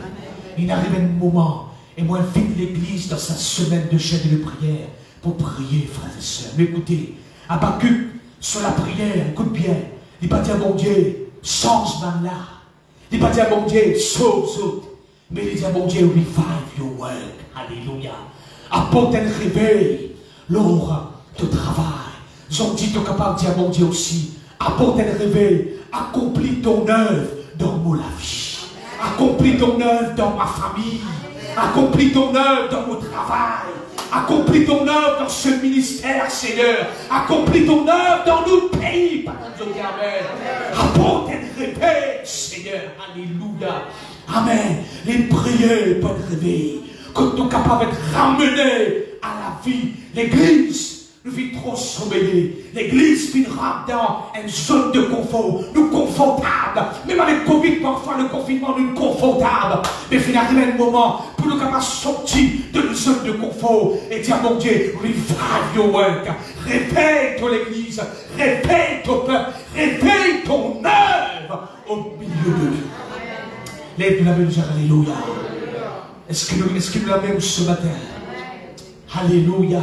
Il arrive un moment, et moi, vite l'église dans sa semaine de jeûne et de prière pour prier, frères et sœurs. Mais écoutez, Habakkuk, sur la prière, écoute bien, il va dire à mon Dieu, change man là. Il va dire à mon Dieu, sauve. Mais il dit à mon Dieu, revive your work. Alléluia. Apporte un réveil, l'or de travail. J'en dis, tu es capable de dire à mon Dieu aussi, apporte un réveil, accomplis ton œuvre dans mon vie. Accomplis ton œuvre dans ma famille. Accomplis ton œuvre dans mon travail. Accomplis ton œuvre dans ce ministère, Seigneur. Accomplis ton œuvre dans notre pays. Amen. Apporte un réveil, Seigneur. Alléluia. Amen. Les prières pour le réveil. Quand nous sommes capables d'être ramenés à la vie, l'église nous vit trop sommeiller. L'église vit dans une zone de confort. Nous confortables. Même avec Covid, parfois le confinement, nous confortables. Mais il arrive un moment pour nous capables de sortir de la zone de confort et dire, mon Dieu, revive your work. Réveille ton église. Réveille ton peuple. Réveille ton œuvre au milieu de nous. Lève la main, alléluia. Est-ce que nous l'avons ce matin? Alléluia.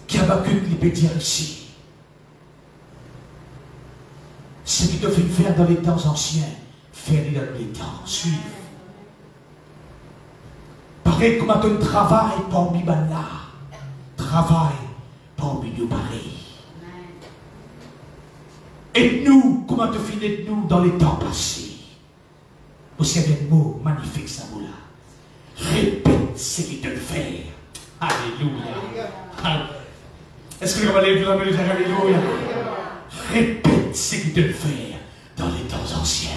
Qu'Habakkuk lui peut dire ici. Ce qu'il te fait faire dans les temps anciens, fais-le dans les temps suivants. Pareil comme un travail parmi là. Travail parmi nous pareil. Et nous, comment te finis nous dans les temps passés? Vous avez un mot magnifique, ça vous là. Répète ce qu'il te fait. Alléluia. Est-ce que vous allez vous amener à Alléluia? Répète ce qu'il te fait dans les temps anciens.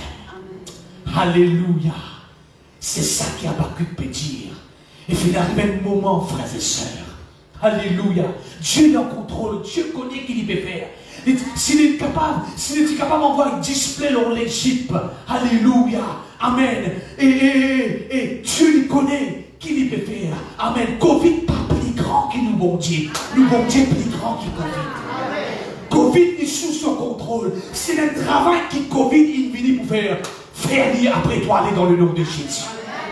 Alléluia. C'est ça qu'Habakkuk peut dire. Et il arrive un moment, frères et sœurs. Alléluia. Dieu est en contrôle. Dieu connaît qui il peut faire. S'il est capable d'envoyer un display dans l'Égypte. Alléluia. Amen. Et Dieu lui connaît qui il peut faire. Amen. Covid pas plus grand que nous, bon Dieu. Nous, bon Dieu, plus grand que Covid. Covid est sous son contrôle. C'est un travail qui Covid il vient pour faire. Faire après toi aller dans le nom de Jésus.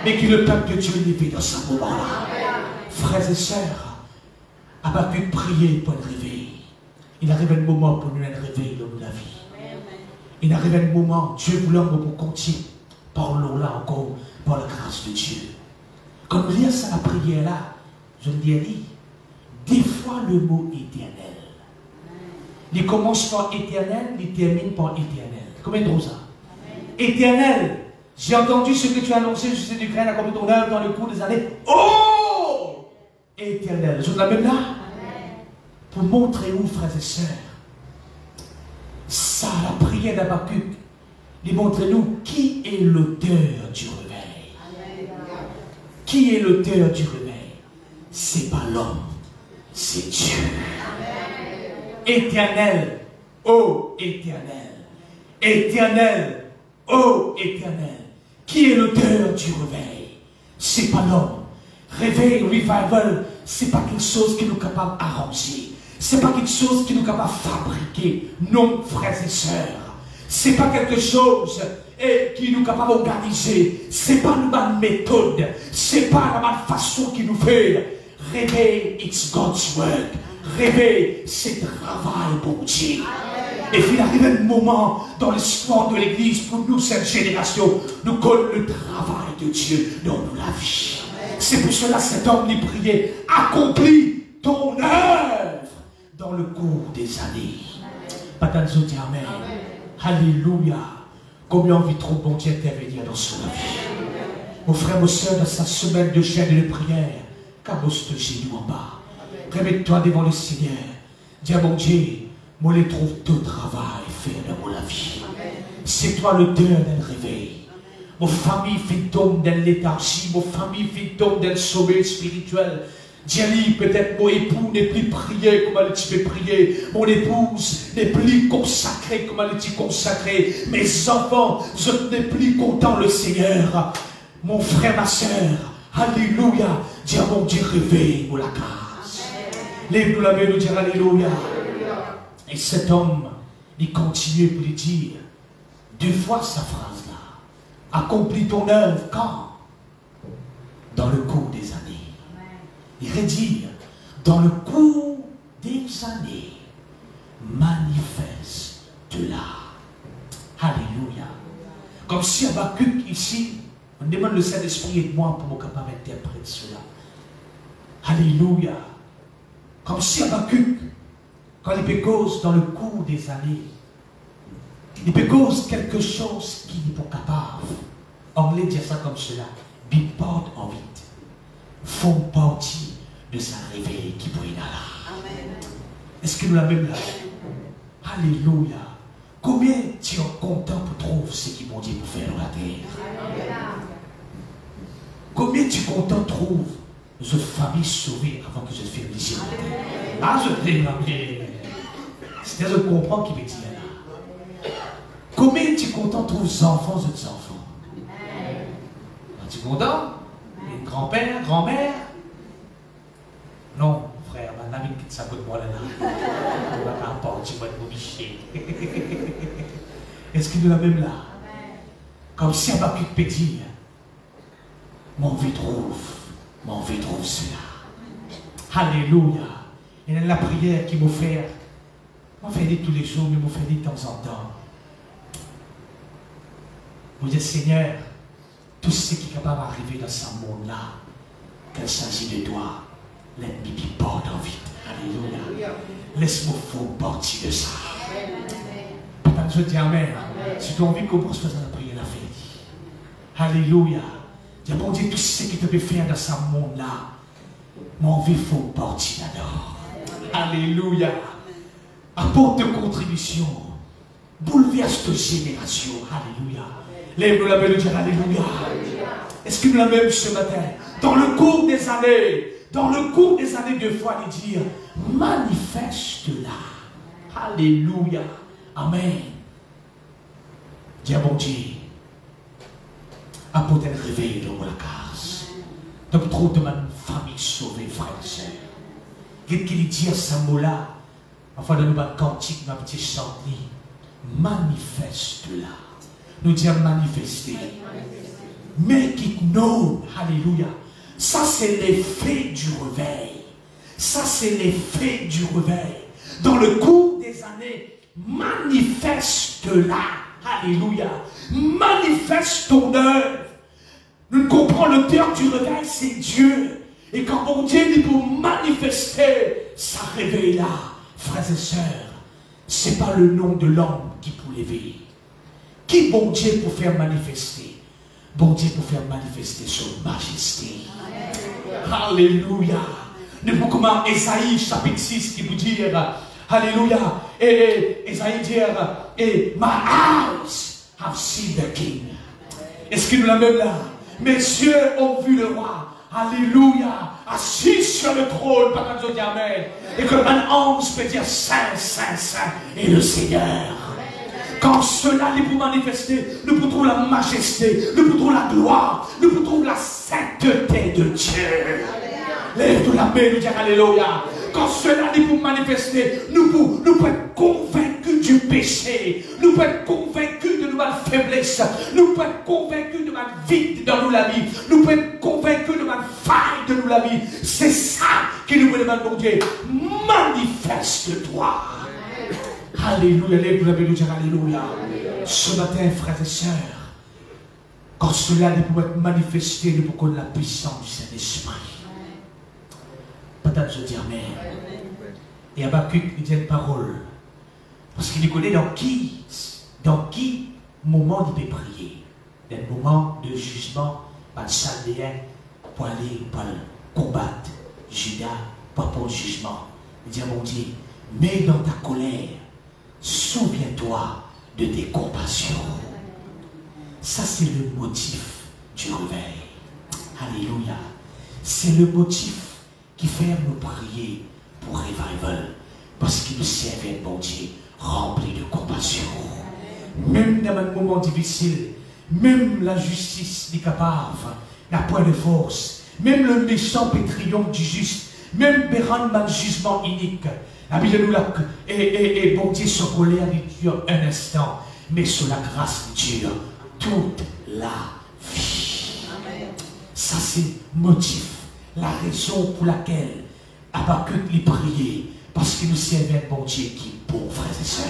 Mais que le peuple de Dieu l'éveille dans ce moment-là. Frères et sœurs, Habakkuk prier pour le réveil. Il arrive un moment pour nous un réveil dans la vie. Il arrive un moment, Dieu voulant pour continuer. Parlons là encore par la grâce de Dieu. Comme lire ça la prière là, je le dis, des fois le mot éternel. Il commence par éternel, il termine par éternel. Combien de ça? Éternel, j'ai entendu ce que tu as annoncé, je sais du grain, accompli ton œuvre dans le cours des années. Oh! Éternel. Je vous la même là? Pour montrer où, frères et sœurs, ça, la prière d'Habakkuk, il montre-nous qui est l'auteur du réveil. Qui est l'auteur du réveil? C'est pas l'homme, c'est Dieu. Éternel, ô éternel. Éternel, ô Éternel, qui est l'auteur du réveil? C'est pas l'homme. Réveil, revival, c'est pas quelque chose qui nous est capable d'arranger. C'est pas quelque chose qui nous est capable de fabriquer. Non, frères et sœurs. C'est pas quelque chose qui nous est capable d'organiser. C'est pas une méthode. C'est pas la façon qui nous fait. Réveil, it's God's work. Réveil, c'est travail pour Dieu. Et puis il arrive un moment dans l'histoire de l'Église, pour nous, cette génération, nous connaissons le travail de Dieu dans nous la vie. C'est pour cela cet homme lui priait, accomplis ton œuvre dans le cours des années. Patanzo dit Amen. Alléluia. Combien envie trop bon Dieu intervenir dans son vie. Mon frère, mon soeur, dans sa semaine de jeûne et de prière, cabosse te genou en bas. Remets-toi devant le Seigneur. Dis à mon Dieu, moi les trouve tout travail fait dans mon vie. C'est toi l'auteur d'un réveil. Mon famille fait tomber dans léthargie, mon famille fait tomber dans le sommeil spirituel. Dis-lui, peut-être mon époux n'est plus prié comme elle était prié. Mon épouse n'est plus consacrée comme elle était consacrée. Mes enfants, je n'ai plus content le Seigneur. Mon frère, ma soeur, alléluia. Dis à mon Dieu, réveille pour la grâce. Lève-nous la main, nous dire alléluia. Et cet homme, il continue pour lui dire 2 fois sa phrase-là. Accomplis ton œuvre quand? Dans le cours des années. Il va dire, dans le cours des années, manifeste-la. Alléluia. Comme si Habakkuk ici, on demande le Saint-Esprit et moi pour me capable d'interpréter cela. Alléluia. Comme si Habakkuk, quand il peut cause dans le cours des années, il peut cause quelque chose qui n'est pas capable. Anglais dit ça comme cela. Be part of it. Font partie de sa réveil qui brille là. Est-ce que nous l'avons là? Alléluia. Combien tu es content pour trouver ce qui bon Dieu pour faire dans la terre? Combien tu es content de trouver notre famille sauvée avant que je fasse ici? Ah, je t'ai c'est-à-dire, je comprends qui veut dire là. Combien tu es content de trouver des enfants et des enfants? Tu es content? Et grand-père, grand-mère? Non, frère, ma ami qui ça coûte moi là. On va pas porter, tu vas te mobicher. Est-ce qu'il est la même là? Comme si on va plus te dire, mon vie trouve cela. Alléluia. Et dans la prière qu'il m'a fait, on fait dit tous les jours, mais on fait dit de temps en temps. Vous dites, Seigneur, tout ce qui est capable d'arriver dans ce monde-là, qu'il s'agit de toi, l'ennemi porte en vite. Alléluia. Laisse-moi faire partie de ça. Je dis Amen. Si tu as envie qu'on puisse faire la prière, la fête. Alléluia. Dis bon Dieu, tout ce qui te peut faire dans ce monde-là, mon vie faut partie d'abord. Alléluia. Apporte de contribution. Bouleverse ta génération. Alléluia. Lève-nous la main et dire Alléluia. Est-ce que nous la même ce matin? Dans le cours des années, 2 fois, il dit manifeste-la. Alléluia. Amen. Dis à mon Dieu, apporte un réveil dans la case. Donc, trop de ma famille sauvée, frère et sœur. Qu'est-ce qu'il dit à ce mot-là? Enfin, de nous battre cantique, ma petite chanterie. Manifeste-la. Nous disons manifester. Make it known. Alléluia. Ça, c'est l'effet du réveil. Ça, c'est l'effet du réveil. Dans le cours des années, manifeste-la. Alléluia. Manifeste ton œuvre. Nous comprenons l'auteur du réveil, c'est Dieu. Et quand mon Dieu dit pour manifester sa réveil-là, frères et sœurs, ce n'est pas le nom de l'homme qui peut l'éveiller. Qui bon Dieu pour faire manifester? Bon Dieu pour faire manifester son majesté. Alléluia. Ne pas comment Esaïe chapitre 6 qui vous dit, alléluia, et Esaïe dit, et my eyes have seen the king. Est-ce que nous la même là? Mes yeux ont vu le roi. Alléluia. Assis sur le trône, par exemple, Amen. Et que un ange peut dire Saint, Saint, Saint, et le Seigneur. Quand cela est pour manifester, nous pourrons la majesté, nous pourrons la gloire, nous pourrons la sainteté de Dieu. Lève de la main, nous disons alléluia. Quand cela est pour manifester, nous pouvons être convaincus du péché, nous pouvons être convaincus de notre faiblesse, nous pouvons être convaincus de notre vide dans nous la vie, nous pouvons être convaincus de notre faille de nous la vie. C'est ça qui nous demande, mon Dieu, manifeste-toi. Alléluia, lève de la main, nous disons alléluia. Ce matin, frères et sœurs, quand cela est pour être manifesté, nous pouvons connaître la puissance du Saint-Esprit. Peut-être je dis Amen. Et Habakkuk lui dit une parole. Parce qu'il connaît dans qui moment il peut prier. Dans le moment de jugement, pas de Chaldéen, pour aller combattre Judas, pas pour le jugement. Il dit à mon Dieu, mais dans ta colère, souviens-toi de tes compassions. Ça, c'est le motif du réveil. Alléluia. C'est le motif qui fait nous prier pour revival, parce qu'il nous servait un bon Dieu rempli de compassion. Même dans un moment difficile, même la justice n'est capable, n'a point de force, même le méchant peut triompher du juste, même peut rendre un jugement unique. La Bible nous l'a et bon Dieu, son colère dure un instant, mais sous la grâce de Dieu, toute la vie. Ça, c'est le motif. La raison pour laquelle Habakkuk lui priait, parce qu'il nous servait un bon Dieu qui est bon, frères et sœurs.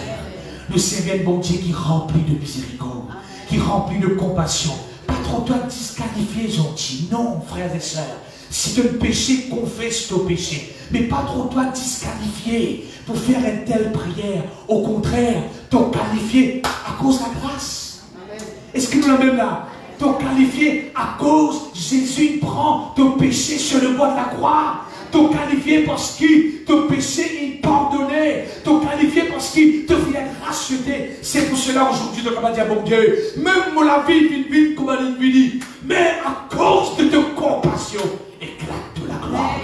Nous servait un bon Dieu qui est rempli de miséricorde, qui est rempli de compassion. Pas trop toi disqualifier, gentil. Non, frères et sœurs. Si tu as un péché, confesse ton péché. Mais pas trop toi disqualifier pour faire une telle prière. Au contraire, t'en qualifié à cause de la grâce. Est-ce que nous l'avons même là? T'ont qualifié à cause Jésus prend ton péché sur le bois de la croix. T'ont qualifié parce que ton péché est pardonné. T'ont qualifié parce qu'il te vient racheter. C'est pour cela aujourd'hui, nous allons dire, mon Dieu, même mon la vie, vite, comme elle lui dit, mais à cause de ta compassion, éclate de la gloire.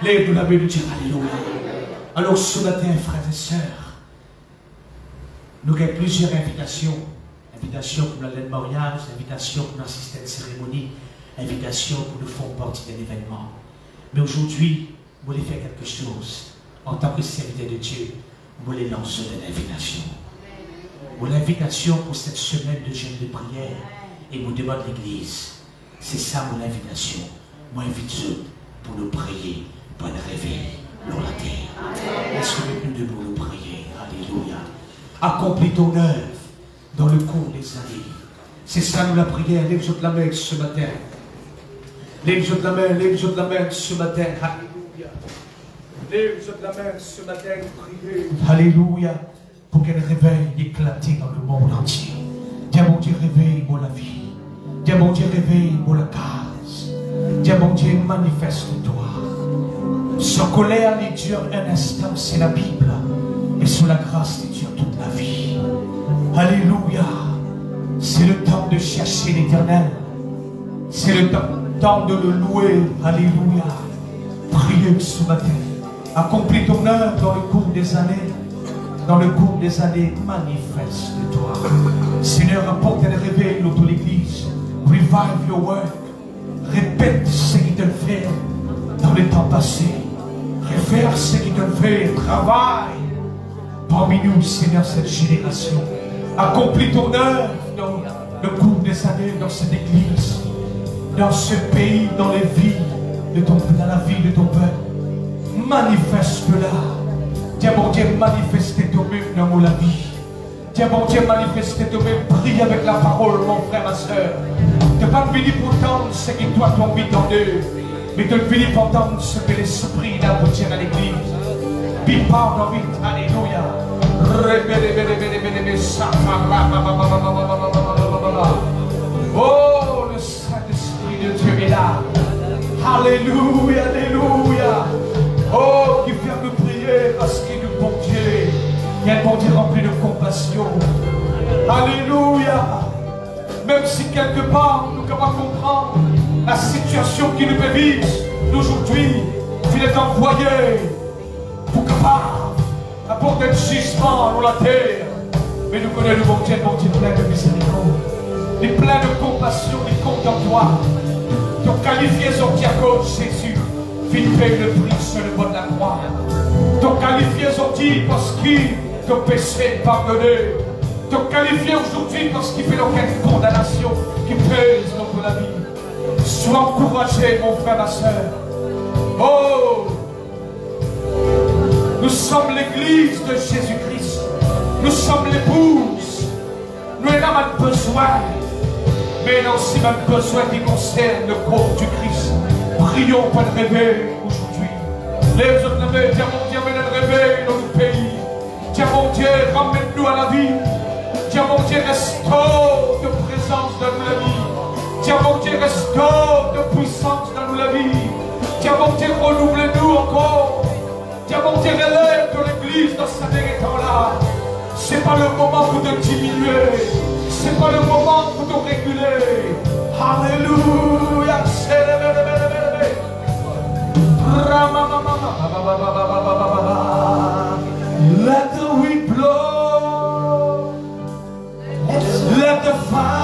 Lève la main, nous dire alléluia. Alors ce matin, frères et sœurs, nous avons plusieurs invitations. Invitation pour la mariage, invitation pour assister à une cérémonie, invitation pour nous faire partie d'un événement. Mais aujourd'hui, vous voulez faire quelque chose. En tant que serviteur de Dieu, vous voulez lancer une invitation. Vous l'invitation pour cette semaine de jeûne de prière et vous demande l'église. C'est ça mon invitation. Moi, invite-vous pour nous prier, pour un réveil dans la terre. Est-ce que nous devons nous prier? Alléluia. Accomplis ton œuvre dans le cours des années. C'est ça nous la prière. Lève-vous de la main ce matin. Lève-vous de la main, lève-vous de la main ce matin. Alléluia. Lève-vous de la main ce matin, priez. Alléluia. Pour qu'elle réveille éclater dans le monde entier. Dieu mon Dieu, réveille-moi la vie. Dieu mon Dieu, réveille-moi la case. Dieu mon Dieu, manifeste-toi. Sans colère, les dure un instant, c'est la Bible. Et sous la grâce, les dure toute la vie. Alléluia. C'est le temps de chercher l'Éternel. C'est le temps de le louer. Alléluia. Priez ce matin. Accomplis ton œuvre dans le cours des années. Dans le cours des années, manifeste-toi. Seigneur, apporte un réveil dans l'église. Revive your work. Répète ce qui te fait dans le temps passé. Réfère ce qui te fait. Travaille parmi nous, Seigneur, cette génération. Accomplis ton œuvre dans le cours des années, dans cette église, dans ce pays, dans les vies de ton, dans la vie de ton peuple. Manifeste-la. Dieu mon Dieu, manifestez toi-même dans la vie. Dieu mon Dieu, manifestez toi-même. Prie avec la parole, mon frère, ma soeur. Tu n'es pas venu pour entendre ce que toi tu as envie d'entendre, mais tu es venu pour entendre ce que l'Esprit a pour dire à l'église. Be part of it. Alléluia. Oh, le Saint-Esprit de Dieu est là. Alléluia, alléluia. Oh, qui vient me prier parce qu'il est le bon Dieu. Il y a un bon Dieu rempli de compassion. Alléluia. Même si quelque part nous ne pouvons pas comprendre la situation qui nous peut vivre d'aujourd'hui, il est envoyé pour capable apporter un jugement dans la terre. Mais nous connaissons le bon Dieu plein de miséricorde. Il est plein de compassion, il compte en toi. Tu as qualifié son diacre Jésus. Vite paye le prix sur le bord de la croix. Tu as qualifié aujourd'hui parce qu'il te péché pardonné. Tu as qualifié aujourd'hui parce qu'il fait aucune condamnation qui pèse contre la vie. Sois encouragé, mon frère, ma soeur. Oh! Nous sommes l'église de Jésus-Christ. Nous sommes l'épouse. Nous avons besoin. Mais nous aussi même besoin qui concerne le corps du Christ. Prions pour le réveil aujourd'hui. Les autres le Dieu mon Dieu, mène le réveil dans notre pays. Dieu mon Dieu, ramène-nous à la vie. Dieu mon Dieu, restaure de présence dans nous la vie. Dieu mon Dieu, restaure de puissance dans nous la vie. Dieu mon Dieu, renouvelle-nous encore. Dieu mon Dieu, relève de l'église dans ce dernier temps-là. Ce n'est pas le moment pour te diminuer. Ce n'est pas le moment pour te réguler. Alléluia. Let the wind blow. Let the fire